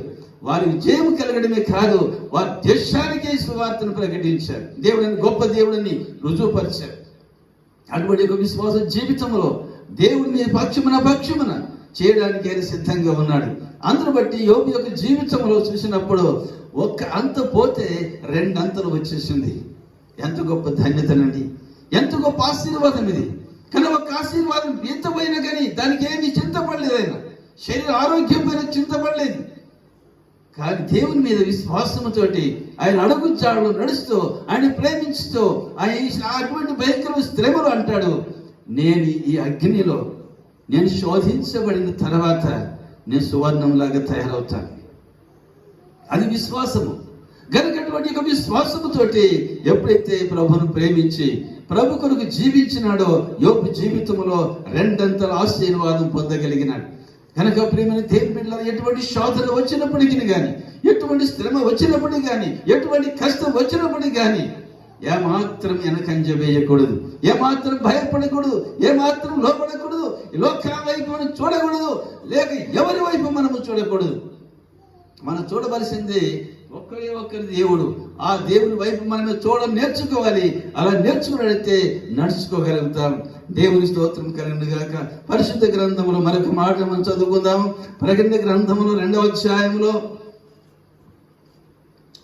వారికి జయం కలగడమే కాదు, వారి దేశానికే సువార్తను ప్రకటించాడు. దేవుడిని గొప్ప దేవుడిని రుజువుపరిచాడు. అటువంటి ఒక విశ్వాస జీవితంలో దేవుడి మీద పక్షమున చేయడానికి ఆయన సిద్ధంగా ఉన్నాడు. అందును బట్టి యోబు యొక్క జీవితంలో చూసినప్పుడు ఒక్క అంత పోతే రెండంతలు వచ్చేసింది. ఎంత గొప్ప ధన్యతనండి, ఎంత గొప్ప ఆశీర్వాదం ఇది. కానీ ఒక ఆశీర్వాదం ఎంత పోయినా కానీ దానికి ఏమీ చింతపడలేదు. ఆయన శరీర ఆరోగ్యం పైన చింతపడలేదు. కానీ దేవుని మీద విశ్వాసముతోటి ఆయన అడుగుచాడు నడుస్తూ, ఆయన ప్రేమించుతూ, ఆయన అటువంటి భయంకర శ్రమలు అంటాడు, నేను ఈ అగ్నిలో నేను శోధించబడిన తర్వాత నేను సువర్ణంలాగా తయారవుతాను. అది విశ్వాసము. కనుక అటువంటి ఒక విశ్వాసముతోటి ఎప్పుడైతే ప్రభువును ప్రేమించి ప్రభు కొరకు జీవించినాడో యోబు జీవితంలో రెండంతల ఆశీర్వాదం పొందగలిగినాడు. కనుక ప్రియమైన దేవుని బిడ్డలారా, ఎటువంటి శోధన వచ్చినప్పటికీ కానీ, ఎటువంటి శ్రమ వచ్చినప్పటికీ కానీ, ఎటువంటి కష్టం వచ్చినప్పటికీ కానీ ఏమాత్రం వెనకంజ వేయకూడదు, ఏమాత్రం భయపడకూడదు, ఏమాత్రం లోపడకూడదు, లోకాల వైపు మనం చూడకూడదు, లేక ఎవరి వైపు మనము చూడకూడదు. మనం చూడవలసింది ఒక్కరి దేవుడు. ఆ దేవుని వైపు మనమే చూడడం నేర్చుకోవాలి. అలా నేర్చుకున్నట్లయితే నడుచుకోగలుగుతాం. దేవుని స్తోత్రం కలుగును గాక. పరిశుద్ధ గ్రంథములో మరొక మాట మనం చదువుకుందాం. ప్రకటన గ్రంథములో 2వ అధ్యాయంలో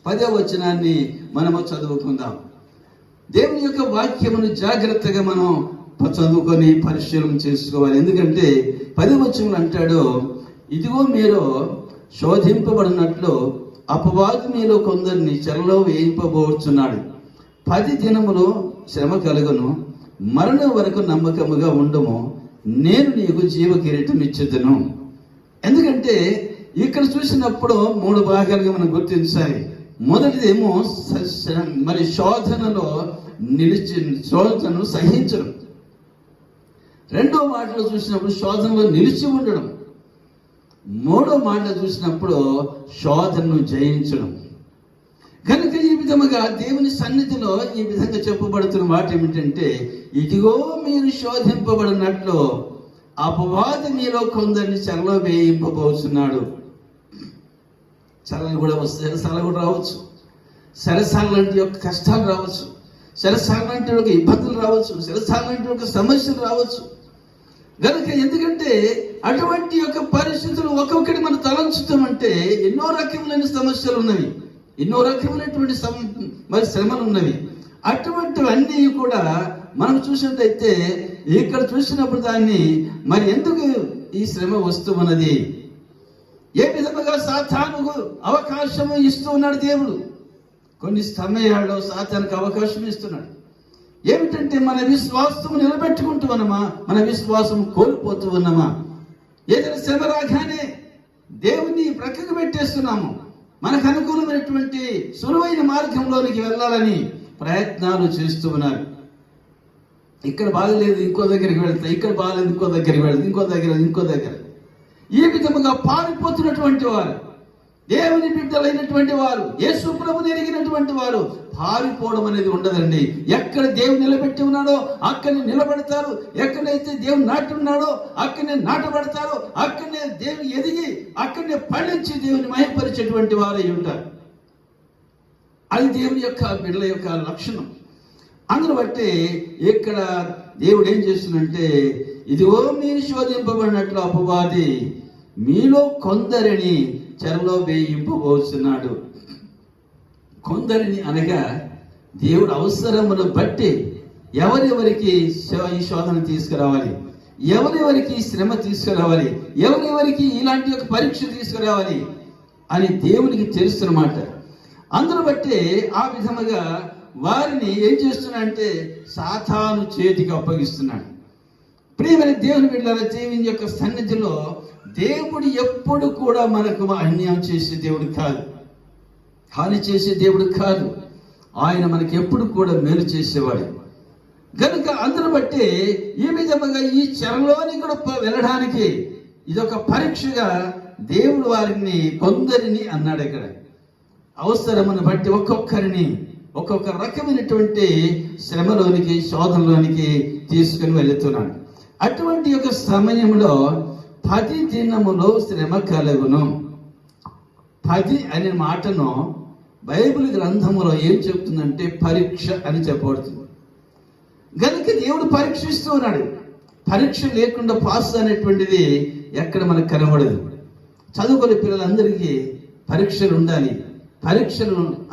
10వ వచనాన్ని మనము చదువుకుందాం. దేవుని యొక్క వాక్యమును జాగ్రత్తగా మనం చదువుకొని పరిశీలన చేసుకోవాలి. ఎందుకంటే 10వ వచనంలో అంటాడు, ఇదిగో మీరు శోధింపబడినట్లు అపవాది మీలో కొందరిని చెరలో వేయింపబోచున్నాడు. 10 దినములు శ్రమ కలుగును, మరణం వరకు నమ్మకముగా ఉండము, నేను నీకు జీవ కిరీటం ఇచ్చేదను. ఎందుకంటే ఇక్కడ చూసినప్పుడు 3 భాగాలుగా మనం గుర్తించాలి. మొదటిదేమో మరి శోధనలో శోధనను సహించడం. రెండో మాటలో చూసినప్పుడు శోధనలో నిలిచి ఉండడం. మూడో మాట చూసినప్పుడు శోధనను జయించడం. కనుక ఈ విధముగా దేవుని సన్నిధిలో ఈ విధంగా చెప్పబడుతున్న మాట ఏమిటంటే, ఇదిగో మీరు శోధింపబడినట్లు అపవాది మీలో కొందరిని చెరలో వేయింపబోతున్నాడు. చెరలు కూడా వస్తాయి, చెరసాలు కూడా రావచ్చు, చెరసాల లాంటి యొక్క కష్టాలు రావచ్చు, చెరసాల లాంటి యొక్క ఇబ్బందులు రావచ్చు, చెరసాల లాంటి యొక్క సమస్యలు రావచ్చు. కనుక ఎందుకంటే అటువంటి యొక్క పరిస్థితులు ఒక్కొక్కటి మనం తలంచుతామంటే ఎన్నో రకములైన సమస్యలు ఉన్నవి, ఎన్నో రకములైనటువంటి మరి శ్రమలు ఉన్నవి. అటువంటివన్నీ కూడా మనం చూసినట్టయితే ఇక్కడ చూసినప్పుడు దాన్ని మరి ఎందుకు ఈ శ్రమ వస్తున్నది, ఏ విధముగా సాతానుకు అవకాశం ఇస్తూ ఉన్నాడు దేవుడు. కొన్ని సమయాల్లో సాతానుకు అవకాశం ఇస్తున్నాడు. ఏమిటంటే మన విశ్వాసం నిలబెట్టుకుంటూ ఉన్నామా, మన విశ్వాసం కోల్పోతూ ఉన్నామా? ఏదైనా శ్రమ రాగానే దేవుని ప్రక్కకు పెట్టేస్తున్నాము, మనకు అనుకూలమైనటువంటి సులువైన మార్గంలోనికి వెళ్ళాలని ప్రయత్నాలు చేస్తూ ఉన్నారు. ఇక్కడ బాగలేదు ఇంకో దగ్గరికి వెళ్తా, ఇక్కడ బాగలేదు ఇంకో దగ్గరికి వెళ్తా, ఇంకో దగ్గర ఈ విధముగా పారిపోతున్నటువంటి వారు, దేవుని బిడ్డలైనటువంటి వారు, యేసు ప్రభువుని ఎరిగినటువంటి వారు పారిపోవడం అనేది ఉండదండి. ఎక్కడ దేవుని నిలబెట్టి ఉన్నాడో అక్కడనే నిలబడతారు, ఎక్కడైతే దేవుని నాటి ఉన్నాడో అక్కడనే నాటబడతారు, అక్కడనే దేవుని ఎదిగి అక్కడనే పండించి దేవుని మహిమపరిచేటువంటి వారై ఉంటారు. అది దేవుని యొక్క బిడ్డల యొక్క లక్షణం. అందును బట్టి ఇక్కడ దేవుడు ఏం చేస్తుందంటే, ఇదిగో మీరు శోధింపబడినట్లు అపవాది మీలో కొందరిని చెరలో వేయింపబోతున్నాడు. కొందరిని అనగా దేవుడు అవసరమును బట్టి ఎవరెవరికి ఈ శోధన తీసుకురావాలి, ఎవరెవరికి శ్రమ తీసుకురావాలి, ఎవరెవరికి ఇలాంటి ఒక పరీక్ష తీసుకురావాలి అని దేవునికి తెలుస్తున్నమాట. అందును బట్టి ఆ విధముగా వారిని ఏం చేస్తున్నాడంటే సాతాను చేతికి అప్పగిస్తున్నాడు. ప్రియమైన దేవుని బిడ్డలారా, దేవుని యొక్క సన్నిధిలో దేవుడు ఎప్పుడు కూడా మనకు అన్యాయం చేసే దేవుడు కాదు, హాని చేసే దేవుడు కాదు. ఆయన మనకి ఎప్పుడు కూడా మేలు చేసేవాడు. కనుక అందును బట్టి ఈ విధముగా ఈ చెరలోని కూడా వెళ్ళడానికి ఇదొక పరీక్షగా దేవుడు వారిని కొందరిని అన్నాడు. ఇక్కడ అవసరమును బట్టి ఒక్కొక్కరిని ఒక్కొక్క రకమైనటువంటి శ్రమలోనికి శోధనలోనికి తీసుకుని వెళుతున్నాడు. అటువంటి యొక్క సమయంలో 10 దినములో శ్రమ కలుగును. 10 అనే మాటను బైబిల్ గ్రంథములో ఏం చెప్తుందంటే పరీక్ష అని చెప్పబడుతుంది. కనుక దేవుడు పరీక్షిస్తూ ఉన్నాడు. పరీక్ష లేకుండా పాస్ అనేటువంటిది ఎక్కడ మనకు కనబడదు. చదువుకునే పిల్లలందరికీ పరీక్షలు ఉండాలి.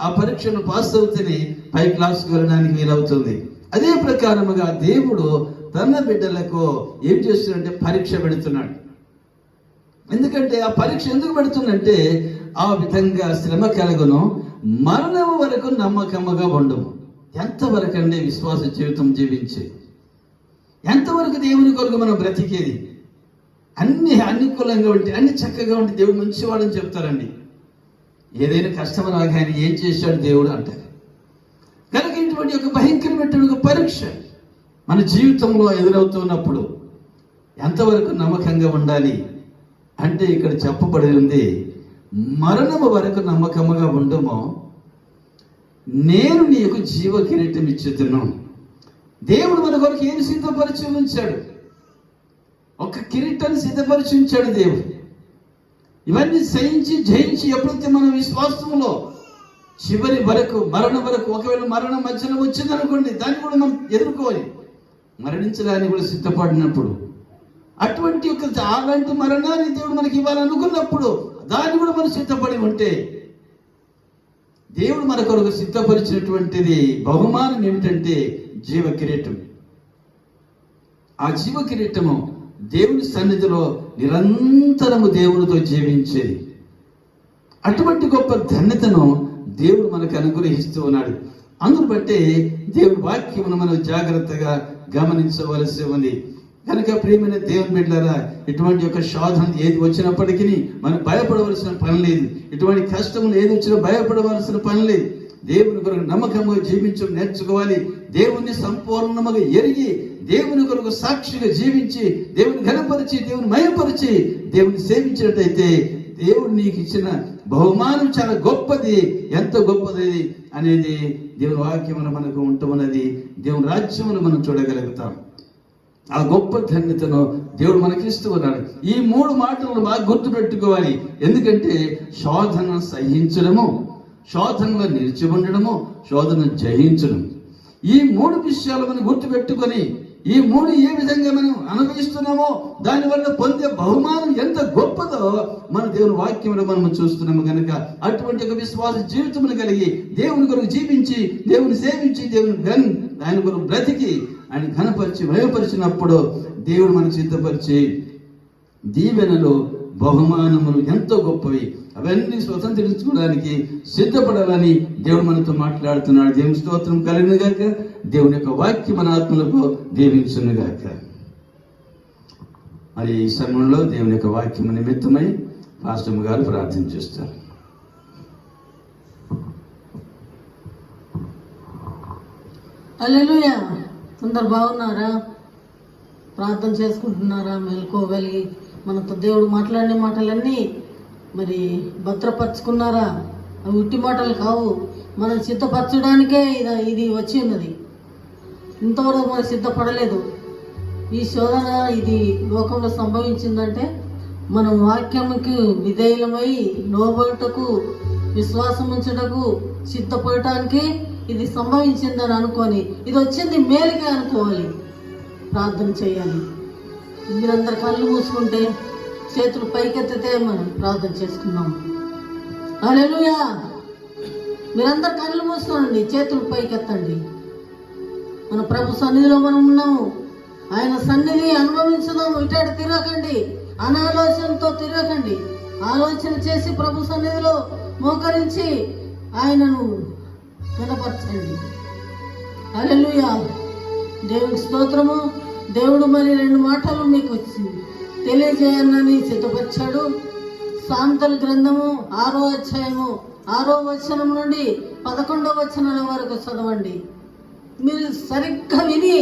ఆ పరీక్షను పాస్ అవుతేనే పై క్లాస్కి వెళ్ళడానికి వీలవుతుంది. అదే ప్రకారముగా దేవుడు తన బిడ్డలకు ఏం చేస్తున్నాడంటే పరీక్ష పెడుతున్నాడు. ఎందుకంటే ఆ పరీక్ష ఎందుకు పెడుతుందంటే ఆ విధంగా శ్రమ కలుగును, మరణం వరకు నమ్మకముగా ఉండము. ఎంతవరకు అండి విశ్వాస జీవితం జీవించే, ఎంతవరకు దేవుని కొరకు మనం బ్రతికేది? అన్ని అనుకూలంగా ఉంటే, అన్ని చక్కగా ఉంటే దేవుడు మంచివాడని చెప్తారండి. ఏదైనా కష్టం రాగానే ఏం చేశాడు దేవుడు అంటారు. కనుక ఇటువంటి ఒక భయంకరమైన పరీక్ష మన జీవితంలో ఎదురవుతున్నప్పుడు ఎంతవరకు నమ్మకంగా ఉండాలి అంటే ఇక్కడ చెప్పబడి ఉంది, మరణము వరకు నమ్మకముగా ఉండమో నేను నీకు జీవ కిరీటం ఇచ్చుతును. దేవుడు మన కొరకు ఏం సిద్ధపరిచి ఉంచాడు? ఒక కిరీటాన్ని సిద్ధపరిచి ఉంచాడు దేవుడు. ఇవన్నీ సహించి జయించి ఎప్పుడైతే మన విశ్వాసంలో చివరి వరకు మరణం వరకు, ఒకవేళ మరణం మధ్యలో వచ్చిందనుకోండి, దాన్ని కూడా మనం ఎదుర్కోవాలి. మరణించడానికి కూడా సిద్ధపడినప్పుడు అటువంటి ఒక అలాంటి మరణాన్ని దేవుడు మనకి ఇవ్వాలనుకున్నప్పుడు దాన్ని కూడా మనం సిద్ధపడి ఉంటే దేవుడు మన కొరకు సిద్ధపరిచినటువంటిది బహుమానం ఏమిటంటే జీవ కిరీటం. ఆ జీవ కిరీటము దేవుని సన్నిధిలో నిరంతరము దేవునితో జీవించేది. అటువంటి గొప్ప ధన్యతను దేవుడు మనకు అనుగ్రహిస్తూ ఉన్నాడు. అందును బట్టి దేవుని వాక్యమును మనం జాగ్రత్తగా గమనించవలసి ఉంది. కనుక ప్రియమైన దేవుని బిడ్డలారా, ఇటువంటి యొక్క శోధన ఏది వచ్చినప్పటికీ మనం భయపడవలసిన పని లేదు. ఇటువంటి కష్టములు ఏది వచ్చినా భయపడవలసిన పని లేదు. దేవుని కొరకు నమ్మకంగా జీవించడం నేర్చుకోవాలి. దేవుని సంపూర్ణముగా ఎరిగి దేవుని కొరకు సాక్షిగా జీవించి దేవుని ఘనపరిచి దేవుని మయపరిచి దేవుని సేవించినట్టయితే దేవుడు నీకు ఇచ్చిన బహుమానం చాలా గొప్పది. ఎంత గొప్పది అనేది దేవుని వాక్యమును మనకు ఉంటున్నది. దేవుని రాజ్యమును మనం చూడగలుగుతాం. ఆ గొప్ప ధన్యతను దేవుడు మనకిస్తూ ఉన్నాడు. ఈ 3 మాటలు బాగా గుర్తుపెట్టుకోవాలి. ఎందుకంటే శోధన సహించడము, శోధనలో నిలిచి ఉండడము, శోధన జయించడం, ఈ 3 విషయాలు మనం గుర్తుపెట్టుకొని ఈ 3 ఏ విధంగా మనం అనుభవిస్తున్నామో దానివల్ల పొందే బహుమానం ఎంత గొప్పదో మన దేవుని వాక్యంలో మనం చూస్తున్నాము. కనుక అటువంటి ఒక విశ్వాస జీవితమును కలిగి దేవుని కొరకు జీవించి, దేవుని సేవించి, ఆయన కొరకు బ్రతికి ఆయన ఘనపరిచి భయపరిచినప్పుడు దేవుడు మనకు సిద్ధపరిచి దీవెనలు బహుమానములు ఎంతో గొప్పవి, అవన్నీ స్వతంత్రించుకోవడానికి సిద్ధపడాలని దేవుడు మనతో మాట్లాడుతున్నాడు. దేవుని స్తోత్రం కలిగిన గాక. దేవుని యొక్క వాక్యం మన ఆత్మలకు దీవించును గాక. మరి ఈ సమయంలో దేవుని యొక్క వాక్యం నిమిత్తమై పాస్టర్ గారు ప్రార్థన చేస్తారు. హల్లెలూయా. అందరు బాగున్నారా? ప్రార్థన చేసుకుంటున్నారా? మెలకువగలిగి మనతో దేవుడు మాట్లాడిన మాటలన్నీ మరి భద్రపరుచుకున్నారా? అవి ఉట్టి మాటలు కావు, మనం సిద్ధపరచడానికే ఇది వచ్చి ఉన్నది. ఇంతవరకు మనం సిద్ధపడలేదు. ఈ శోధన ఇది లోకంలో సంభవించిందంటే మనం వాక్యముకి విధేయులమై లోబడుటకు, విశ్వాసం ఉంచుటకు సిద్ధపడటానికి ఇది సంభవించిందని అనుకొని, ఇది వచ్చింది మేలుగా అనుకోవాలి, ప్రార్థన చేయాలి. మీరందరు కళ్ళు మూసుకుంటే, చేతులు పైకెత్తితే మనం ప్రార్థన చేసుకున్నాం. హల్లెలూయా. మీరందరు కళ్ళు మూసుకోండి, చేతులు పైకెత్తండి. మన ప్రభు సన్నిధిలో మనం ఉన్నాము. ఆయన సన్నిధి అనుభవించుదాము. ఇటాడు తిరగకండి, అనాలోచనతో తిరగకండి. ఆలోచన చేసి ప్రభు సన్నిధిలో మోకరించి ఆయనను కనపరచండి. హల్లెలూయా. దేవునికి స్తోత్రము. దేవుడు మరి 2 మాటలు మీకు తెలియజేయాలని సిద్ధపరిచాడు. సామెతల గ్రంథము 6వ అధ్యాయము 6వ వచనం నుండి 11వ వచనాల వరకు చదవండి. మీరు సరిగ్గా విని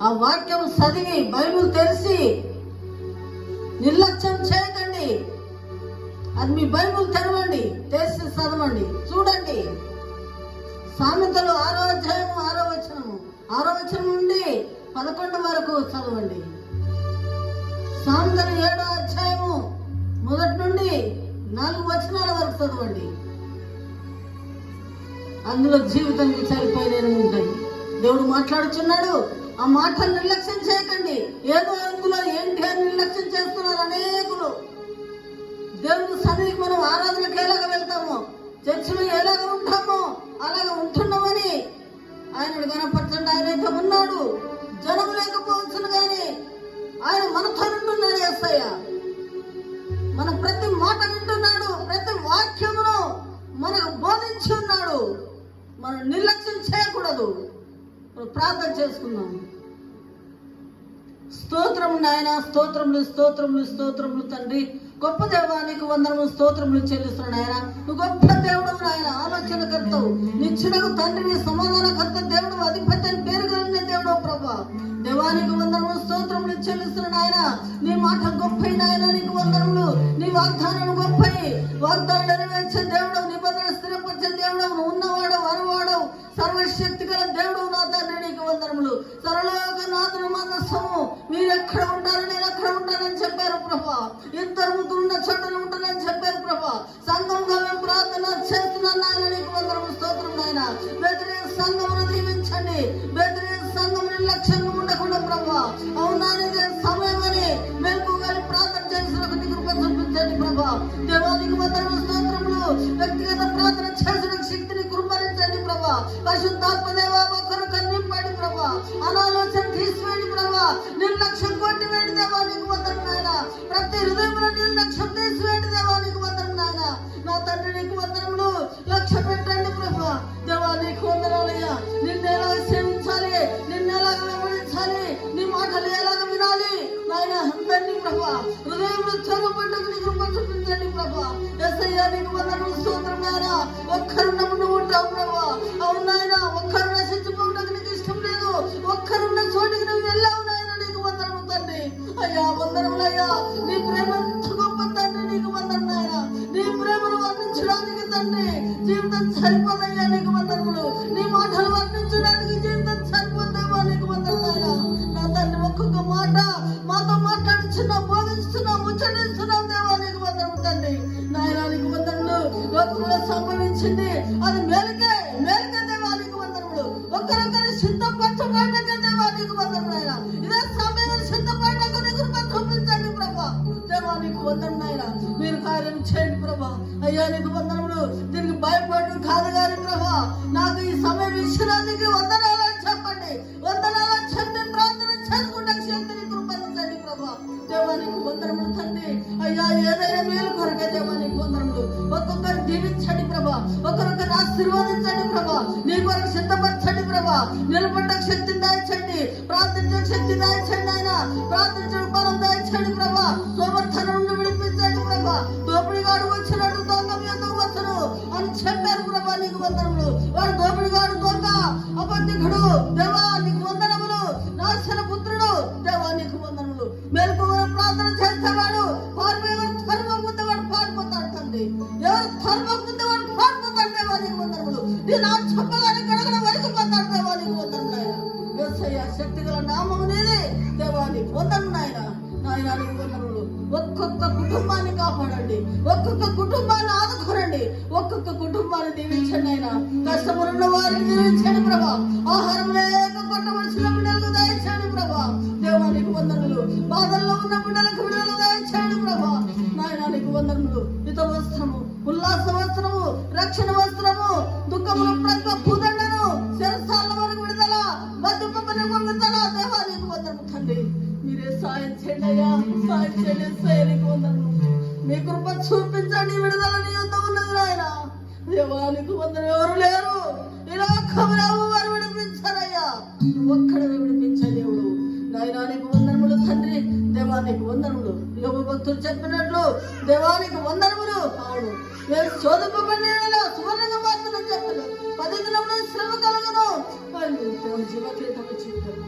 ఆ వాక్యం చదివి బైబిల్ తెరిచి నిర్లక్ష్యం చేయకండి. అది మీ బైబిల్ తెరవండి, తెరిచి చదవండి, చూడండి. సామెతలు 6వ అధ్యాయము 6వ వచనము 6వ వచనం నుండి 11 వరకు చదవండి. సామెతలు 7వ అధ్యాయము 1 నుండి 4 వచనాల వరకు చదవండి. అందులో జీవితానికి సరిపోయినవి ఉంటాయి. దేవుడు మాట్లాడుచున్నాడు. ఆ మాటలు నిర్లక్ష్యం చేయకండి. ఏదో అందులో ఏంటి అని నిర్లక్ష్యం చేస్తున్నారు అనేకులు. దేవుని సన్నిధికి మనం ఆరాధనకు ఎలాగ వెళ్తామో, చర్చిలో ఎలాగ ఉంటామో అలాగ ఉంటున్నామని ఆయన కనపరచండి. ఆయన అయితే ఉన్నాడు, జనం లేకపోవచ్చును కానీ ఆయన మనతో ఉంటున్నాడు. యేసయ్య మన ప్రతి మాట వింటున్నాడు, ప్రతి వాక్యమును మనకు బోధించి ఉన్నాడు. మనం నిర్లక్ష్యం చేయకూడదు. ప్రార్థన చేసుకుందాం. స్తోత్రము నాయన, స్తోత్రములు స్తోత్రములు స్తోత్రములు తండ్రి. గొప్ప దేవానికి వందనము స్తోత్రములు చెల్లిస్తున్నాడు ఆయన. నువ్వు గొప్ప దేవుడు నాయన, ఆలోచన కర్తవు, నిచ్చునకు తండ్రిని, సమాధాన కర్త దేవుడు, అధిపతి అని పేరు కలిగిన దేవుడు ప్రభా. దేవానికి వందనము స్తోత్రములు చెల్లిస్తున్నాడు ఆయన. నీ మాట గొప్ప నాయన, నీకు వందనములు. నీ వాగ్దానం గొప్ప, వాగ్దానం నెరవేర్చే దేవుడు, నిబంధన స్థిరపరిచే దేవుడు, ఉన్నవాడవు, అనువాడవు, సర్వశక్తి గల దేవుడు నా తండ్రి, నీకు వందనములు. సర్వలోక నాథుని మందస్సము, మీరు ఎక్కడ ఉంటారు, నేను ఎక్కడ ఉంటానని చెప్పారు ప్రభా. ఇద్దరు ముగ్గురున్న చోటలు ఉంటానని చెప్పారు ప్రభా. సంఘంగా మేము ప్రార్థన చేస్తున్నాను నాయన, నీకు వందనము స్తోత్రం నాయన. బెదిరే సంఘమును దీవించండి. బెదిరే సంఘం నిర్లక్ష్యంగా ఉండకుండా ప్రభా. అవునా, ఇదే సమయం అని మెలకువగా ప్రార్థన చేసిన కృప చూపించండి ప్రభా. దేవానికి వందనము స్తోత్రములు. వ్యక్తిగత ప్రార్థన చేసిన శక్తిని కుమ్మరించండి ప్రభా. పరిశుద్ధాత్మ దేవ ఒకరు కన్నింపండి ప్రభా. అనాలోచన తీసివేయండి ప్రభా. నిర్లక్ష్యం కొట్టివేయండి దేవానికి వందనం నాయన. ప్రతి హృదయంలో నిర్లక్ష్యం తీసివేయండి దేవానికి వందనం నాయన. నా తండ్రి నీకు వందనములు. లక్ష్య పెట్టండి ప్రభా. దేవానికి వందనాలయ్యా. నిన్ను ఎలాగ సేవించాలి, నిన్ను ఎలాగ వెంబడించాలి, నీ మాటలు ఎలాగ వినాలి నాయన అందరినీ ప్రభా. హృదయంలో చొరబడ్డకు నీ కృప చూపించండి ప్రభా. యేసయ్యా నీకు వందనములు స్తోత్రం నాయన. ఒక్కరున్న నువ్వు ఉంటావు ప్రభా. అవును నాయన, ఒక్కరు నశించుకోవడానికి నీకు ఇష్టం లేదు. ఒక్కరున్న చోటికి నువ్వు వెళ్ళావు నాయన, నీకు వందనము తండ్రి. అయ్యా వందనములయ్యా. నీ ప్రేమ ఎంత గొప్ప తండ్రి, నీకు వందనం నాయన. తండ్రి. జీవితం సరిపోదయ్యా నీకు వందనములు. నీ మాటలు వర్ణించడానికి జీవితం సరిపోతావా నీకు వందనాలు. నా తండ్రి ఒక్కొక్క మాట మాతో మాట్లాడుచున్నావు, బోధిస్తున్నావు, ముచ్చటిస్తున్నావు దేవా నీకు వందనము తండ్రి. నాయన నీకు వందనములు. లోకంలో సంభవించింది అది మేలుకే దేవా నీకు వందనములు. ఒక్కరొక్కరి సిద్ధపరచబడక దేవా నీకు వందనములు నాయన. ఇదే సమయంలో సిద్ధపడక నీ కృప చూపించండి ప్రభా. దేవా నీకు వందనం నాయన. మీరు కార్యం చేయండి ప్రభా. అయ్యా నీకు వందనములు. దీనికి భయపడు కాదు కానీ ప్రభా, నాకు ఈ సమయం విశ్రాంతికి వందనాలని చెప్పండి. వందనాలని చెప్పి ప్రార్థన చేసుకుంటే శక్తిని కృపణించండి ప్రభా. దేవా నీకు వందనములు తండ్రి. అయ్యా ఏదైనా మేలు కొరకే దేవా నీకు వందనములు. ఒక్కొక్కరు దీవించండి ప్రభా, ఒక్కొక్కరు ఆశీర్వాదించండి ప్రభా. నీ కొరకు సిద్ధపరచండి ప్రభా. నిలబడ్డ శక్తిని దాయించండి, ప్రార్థించే శక్తి దాయించండి ఆయన. ప్రార్థించడం బలం దాయించండి ప్రభా. సోమర్థన నుండి విడిపించండి ప్రభా. దోపిడిగాడు వచ్చినట్టు దొంగ ఎందుకు వచ్చను అని చెప్పారు ప్రభా నీకు వందనములు. వాడు దోపిడిగాడు దొంగ అబద్ధికుడు దేవా నీకు వందనములు. నాశన పుత్రుడు దేవా నీకు వందనములు. మేలుకు ప్రార్థన చేసేవాడు ఎవరు ధర్మముందే వాడు పారిపోతాడు తండ్రి. ఎవరు ధర్మముందే వాడు పారిపోతాడు దేవా నీకు వందనములు. నేను ఆ చెప్పగానే గడగడ వరిసిపోతాడు దేవా నీకు వందనములు ఆయన. యేసయ్య శక్తి గల నామము నీదే దేవా నీకు వందనములు ఆయన. నాయన నీకు వందనములు. ఒక్కొక్క కుటుంబాన్ని కాపాడండి, ఒక్కొక్క కుటుంబాన్ని ఆదుకోనండి, ఒక్కొక్క కుటుంబాన్ని దీవించండి ఆయన. కష్టపడున్న వారిని దీవించండి ప్రభా. ఆహారం లేక కొట్టవలసిన బిడ్డలకు దయచేయండి ప్రభా. దేవా నీకు వందనములు. బాధల్లో ఉన్న బిడ్డలకు విడుదల దయచేయండి ప్రభా. నాయన నీకు వందనములు. హిత వస్త్రము, ఉల్లాస వస్త్రము, రక్షణ వస్త్రము, దుఃఖములు ప్రతి భూదండను శిరసాల వరకు విడుదల, మధ్యపని వంగుదల దేవా నీకు వందనము తండ్రి. మీరే సాయం చేయండి అయ్యా, సాయం చేయండి. నీకు వందనము. మీ కృప చూపించండి. విడుదల నీ యొద్ద ఉన్నది నాయన. దేవా నీకు వందనం. ఎవరు లేరు ఈ లోకంలో వారు విడిపించారయ్యా. ఒక్కడే విడిపించే దేవుడు నాయన నీకు వందనములు తండ్రి. దేవానికి వందనములు. యోబు భక్తులు చెప్పినట్లు దేవానికి వందనములు. అవును, నేను శోధింపబడిన సువర్ణంగా మాత్రం చెప్పను. 10 దినములు శ్రమ కలుగును. జీవక్రీతం ఇచ్చింటారు.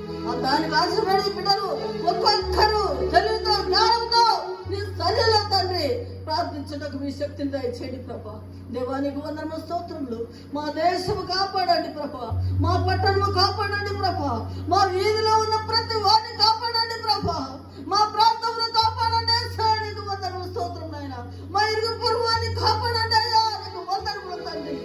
దానికి ఆశపడి బిడ్డలు ఒక్కొక్కరు తెలివితో జ్ఞానంతో నీ సన్నిధిలో తండ్రి ప్రార్థించడానికి మీ శక్తిని దయచేయండి ప్రభా. దేవానికి వందనము స్తోత్రములు. మా దేశము కాపాడండి ప్రభా. మా పట్టణము కాపాడండి ప్రభా. మా వీధిలో ఉన్న ప్రతి వారిని కాపాడండి ప్రభా. మా ప్రాంతంలో కాపాడండి. నీకు వందనము స్తోత్రం నాయన. మా ఇరుగు పూర్వాన్ని కాపాడండి అయ్యా. నీకు వందనములు తండ్రి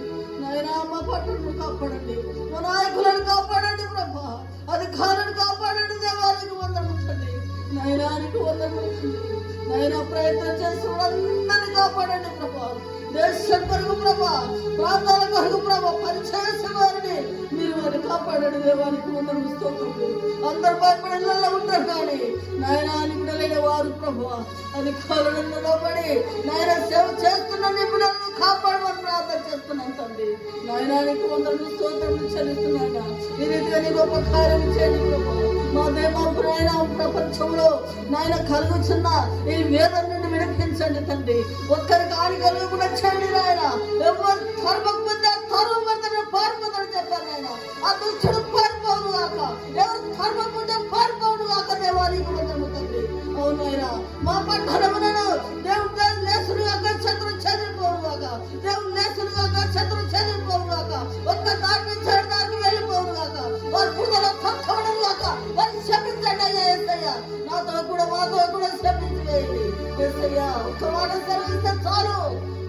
నాయన. మా పట్టణము కాపాడండి, మా నాయకులను కాపాడండి ప్రభా. అధికారులను కాపాడండి. దేవానికి వందనము తండ్రి నాయనానికి వందనములు తండ్రి. నాయన ప్రయత్నం చేస్తున్నది కాపాడండి ప్రభా. దేశం కొరకు ప్రభా, ప్రాంతాల కొరకు ప్రభా, పరిచయం వారిని మీరు వారిని కాపాడండి. దేవానికి వందనము స్తోత్రములు. అందరు భయపడిలో ఉంటారు కానీ నాయన నిపుణులైన వారు ప్రభా అధికారులను నిలబడి నాయన సేవ చేస్తున్న నిపుణులను కాపాడమని ప్రార్థన చేస్తున్నాను తండ్రి. నాయనానికి వందనము స్తోత్రములు చెల్లిస్తున్నాను. ఈ రీతిగా నీ గొప్ప కార్యం చేయండి ప్రభా. మా దేవాపురైన ప్రపంచంలో నాయన కలుగుచున్న ఈ వేదన నుండి విడిపించండి తండ్రి. ఒక్కరికి హాని కలుగుకుండా చేయండి నాయన. ఎవరు ధర్మకపోతే ధర్మపడతాడు పారిపోతాడు చెప్పారు నాయన. ఆ దుష్టుడు పారిపోను కాక, ఎవరు ధర్మకపోతే పారిపోను కాక దేవానికి వందనము తండ్రి. అవును నాయన. మా పట్టణములను దేవుడు లేసుడు కాక శత్రు చెదిరిపోను కాక, దేవుడు లేసుడు కాక శత్రు చెదిరిపోను కాక, ఒక్క దాటి దానికి వెళ్ళిపోను కాక, వారు పుడతలో తొక్కవడం కాక వారిని శపించండి అయ్యా. ఏసయ్యా నాతో కూడా మాతో కూడా శపించి వేయండి ఏసయ్యా. ఒక్క మాట సెలవిస్తే చాలు,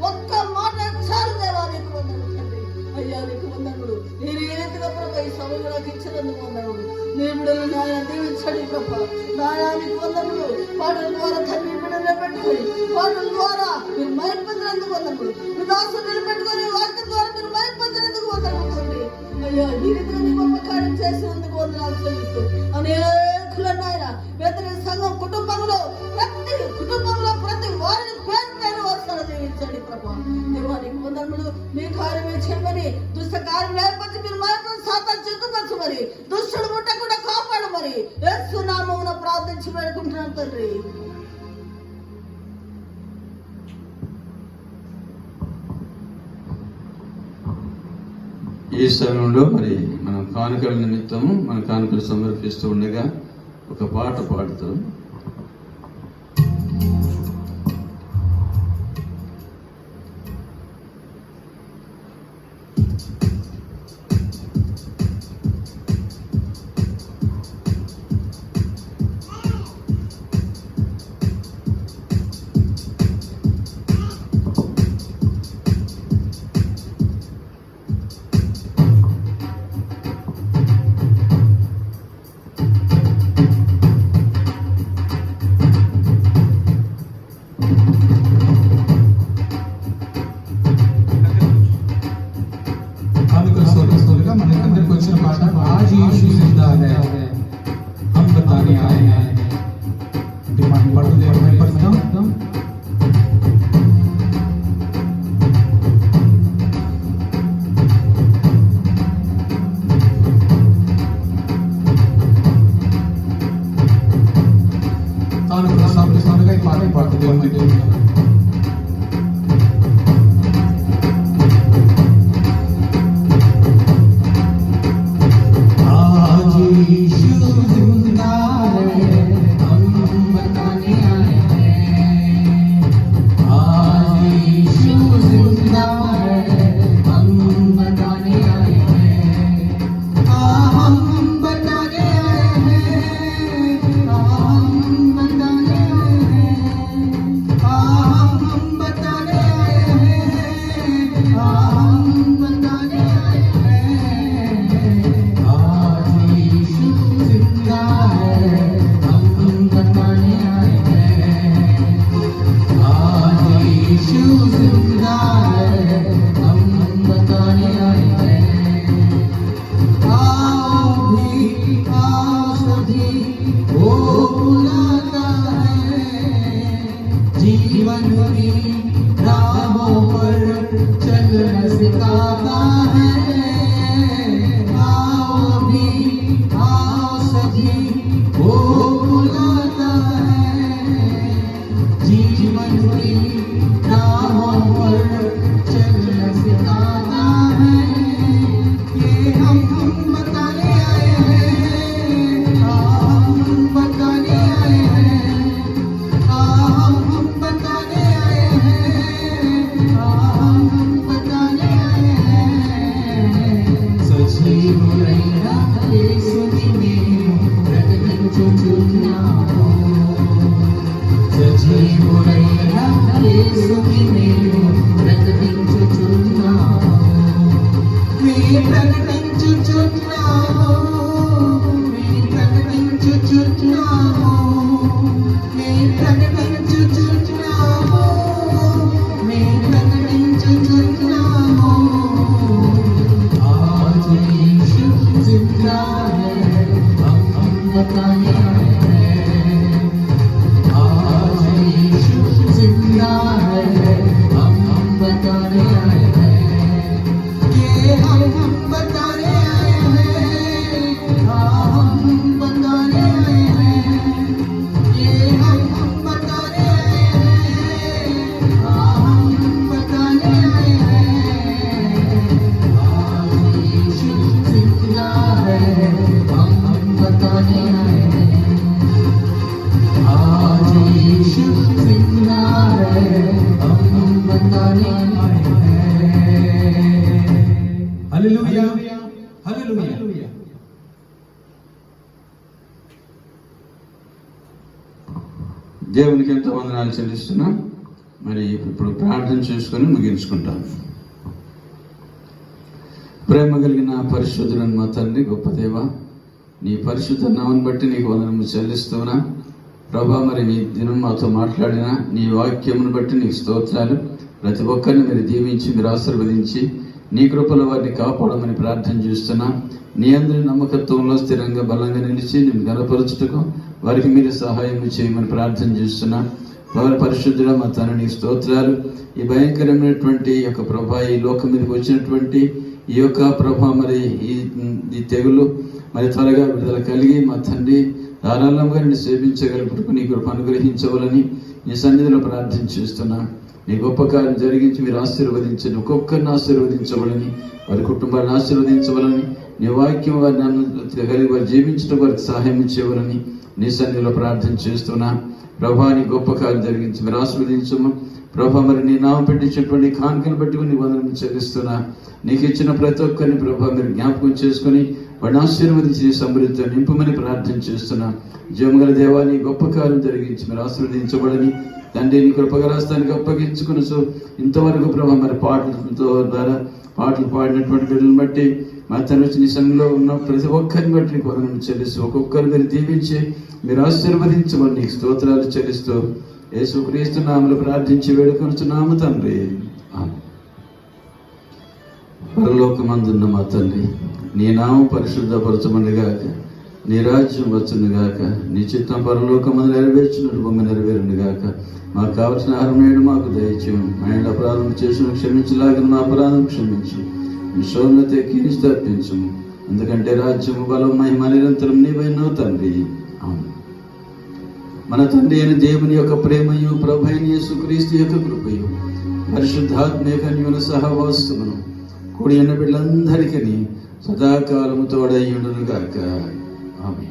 ఒక్క మాట చాలు దేవానికి వందనము తండ్రి. అయ్యా నీకు వందనములు. ఈ రీతిగా ప్రభా ఈ సమయంలో నాకు ఇచ్చినందుకు వందనములు. నీ బిడ్డలు నాయన దీవించండి ప్రభా. నాయనానికి వందనములు. పాటల ద్వారా తండ్రి బిడ్డలు పెట్టుకొని పాటల ద్వారా మీరు మైపొందినందుకు వందనములు. మీ దాసులు నిలబెట్టుకొని వాక్యం ద్వారా మీరు మైపొందినందుకు వందనములు తండ్రి. అయ్యా ఈ రీతిగా నీ గొప్ప కార్యం చేసినందుకు వందనాలు చెల్లిస్తూ అనేకులు నాయన వేతన సంఘం కుటుంబంలో ప్రతి వారిని పేరు పేరు వరుసలు దీవించండి ప్రభా. దేవానికి వందనములు. మీ కార్యమే చేయమని దుష్ట కార్యం లేకపోతే మీరు మరణ సాతాను చిత్తుపరచమని దుష్టుడు ముట్టకుండా కాపాడమని యేసు నామమున ప్రార్థించి వేడుకుంటున్నాను తండ్రి. ఈ సమయంలో మరి మనం కానుకల నిమిత్తము మన కానుకలు సమర్పిస్తూ ఉండగా ఒక పాట పాడుతూ అంటే మనం పట్టు దేవుని మైపరుస్తాం. తాను ప్రసాదిస్తుండగా ఈ పాట పట్టు దేవుని మైపరుస్తాం. जीवन की राहों पर चलना सिखाता है। आओ भी आओ सभी वो बुलाता है। जीवन की राहों पर चलना सिखाता है। ये हम बताने आए हैं, हम बताने आए हैं, हम बताने आए हैं। सजीव रैना యేసుని మేము ప్రకటించుచున్నాము। సజీవ రैना యేసుని మేము ప్రకటించుచున్నాము। మేము ప్రకటించుచున్నాము, మేము ప్రకటించుచున్నాము, మేము ప్రకటించుచున్నాము, మేము ప్రకటించుచున్నాము। आज यीशु जिंदा है, हम बताने आए हैं। आज यीशु जिंदा है, हम बताने आए हैं। ये हम बताने आए हैं, हम बताने आए हैं। ये हम बताने आए हैं, हम बताने आए हैं। आज यीशु जिंदा है, हम बताने आए हैं। आज यीशु जिंदा है, हम बताने आए हैं। Hallelujah, hallelujah. దేవునికి ఎంతో వందనాలు చెల్లిస్తున్నాం. మరి ఇప్పుడు ప్రార్థన చేసుకొని ముగించుకుంటాం. ప్రేమ కలిగిన పరిశుద్ధులను మా తండ్రి, గొప్ప దేవ, నీ పరిశుద్ధ నామను బట్టి నీకు వందనము చెల్లిస్తున్నా ప్రభా. మరి నీ దినం మాతో మాట్లాడిన నీ వాక్యమును బట్టి నీకు స్తోత్రాలు. ప్రతి ఒక్కరిని మీరు దీవించి, మీరు ఆశీర్వదించి, నీ కృపలో వారిని కాపాడమని ప్రార్థన చేస్తున్నా. నీ అందరి నమ్మకత్వంలో స్థిరంగా బలంగా నిలిచి నేను గనపరచుటకు వారికి మీరు సహాయం చేయమని ప్రార్థన చేస్తున్నా. వారి పరిశుద్ధుడ మా తండ్రి, నీ స్తోత్రాలు. ఈ భయంకరమైనటువంటి యొక్క ప్రభా, ఈ లోకం మీదకి వచ్చినటువంటి ఈ యొక్క ప్రభా, మరి ఈ తెగులు మరి త్వరగా విడుదల కలిగి మా తండ్రి ధారాళంగా నేను సేవించగలుగుటకు నీ కృప అనుగ్రహించవాలని నీ సన్నిధిలో ప్రార్థన చేస్తున్నా. నీ గొప్ప కార్యం జరిగించి మీరు ఆశీర్వదించండి. ఒక్కొక్కరిని ఆశీర్వదించవాలని, వారి కుటుంబాన్ని ఆశీర్వదించవాలని, నీ వాక్యం వారిని కలిగి వారు జీవించడం వారికి సహాయం చేయవాలని నీ సన్నిధిలో ప్రార్థన చేస్తున్నా. ప్రభా, నీ గొప్ప కార్యం జరిగించి మీరు ఆశీర్వదించము ప్రభా. మరి నీ నామం పెట్టించినటువంటి కానుకలు బట్టి నీ వందనము చెల్లిస్తున్నా. నీకు ఇచ్చిన ప్రతి ఒక్కరిని ప్రభా మీరు జ్ఞాపకం చేసుకుని వాడిని ఆశీర్వదించి సమృద్ధితో నింపమని ప్రార్థన చేస్తున్నా. జీవగల దేవా, నీ గొప్ప కార్యం జరిగించి మీరు ఆశీర్వదించబడని తండ్రి నీ కృపగరాస్తానికి అప్పగించుకుని ఇంతవరకు ప్రభా మరి పాటలతో ద్వారా పాటలు పాడినటువంటి బిడ్డలను బట్టి మా తండ్రి నీ సంఘంలో ఉన్న ప్రతి ఒక్కరిని బట్టి నీకు వందనము చెల్లిస్తూ ఒక్కొక్కరిని మీరు దీవించి మీరు ఆశీర్వదించమని నీకు స్తోత్రాలు చెల్లిస్తూ యేసుక్రీస్తు నామములో ప్రార్థించి వేడుకొనుచున్నాము తండ్రి. పరలోకమందున్న మా తండ్రి, నీ నామం పరిశుద్ధపరచమనిగాక, నీ రాజ్యం వచ్చును గాక, నీ చిత్తం పరలోకమందు నెరవేర్చినట్టు బొమ్మ నెరవేరును గాక. మాకు కావలసిన ఆహారం నేడు మాకు దయచేయం. మా ఇంట్లో అపరాధం చేసిన క్షమించలాగిన మా అపరాధం క్షమించు. నీ సౌమ్యత ఎక్కి తప్పించము. ఎందుకంటే రాజ్యము, బలం, మహిమ నిరంతరం నీవైనవు తండ్రి. అవును. మన తండ్రి అయిన దేవుని యొక్క ప్రేమయు, ప్రభు అయిన యేసుక్రీస్తు యొక్క కృపయు, పరిశుద్ధాత్మ యొక్క అన్యోన్య సహవాసమును కూడి ఉన్న బిడ్డలందరికీ సదాకాలము తోడయ్యుండును గాక. ఆమేన్.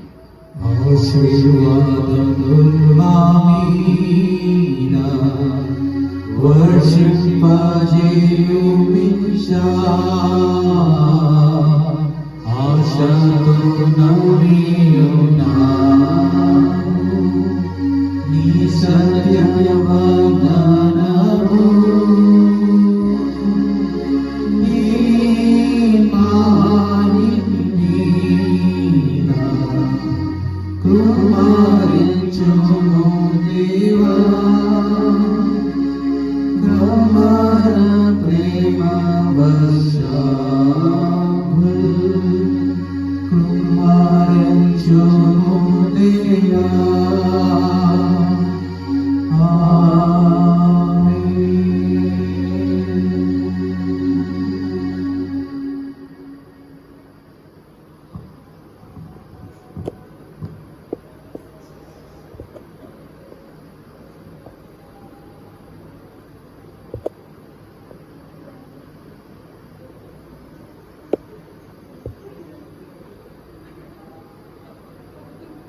Ah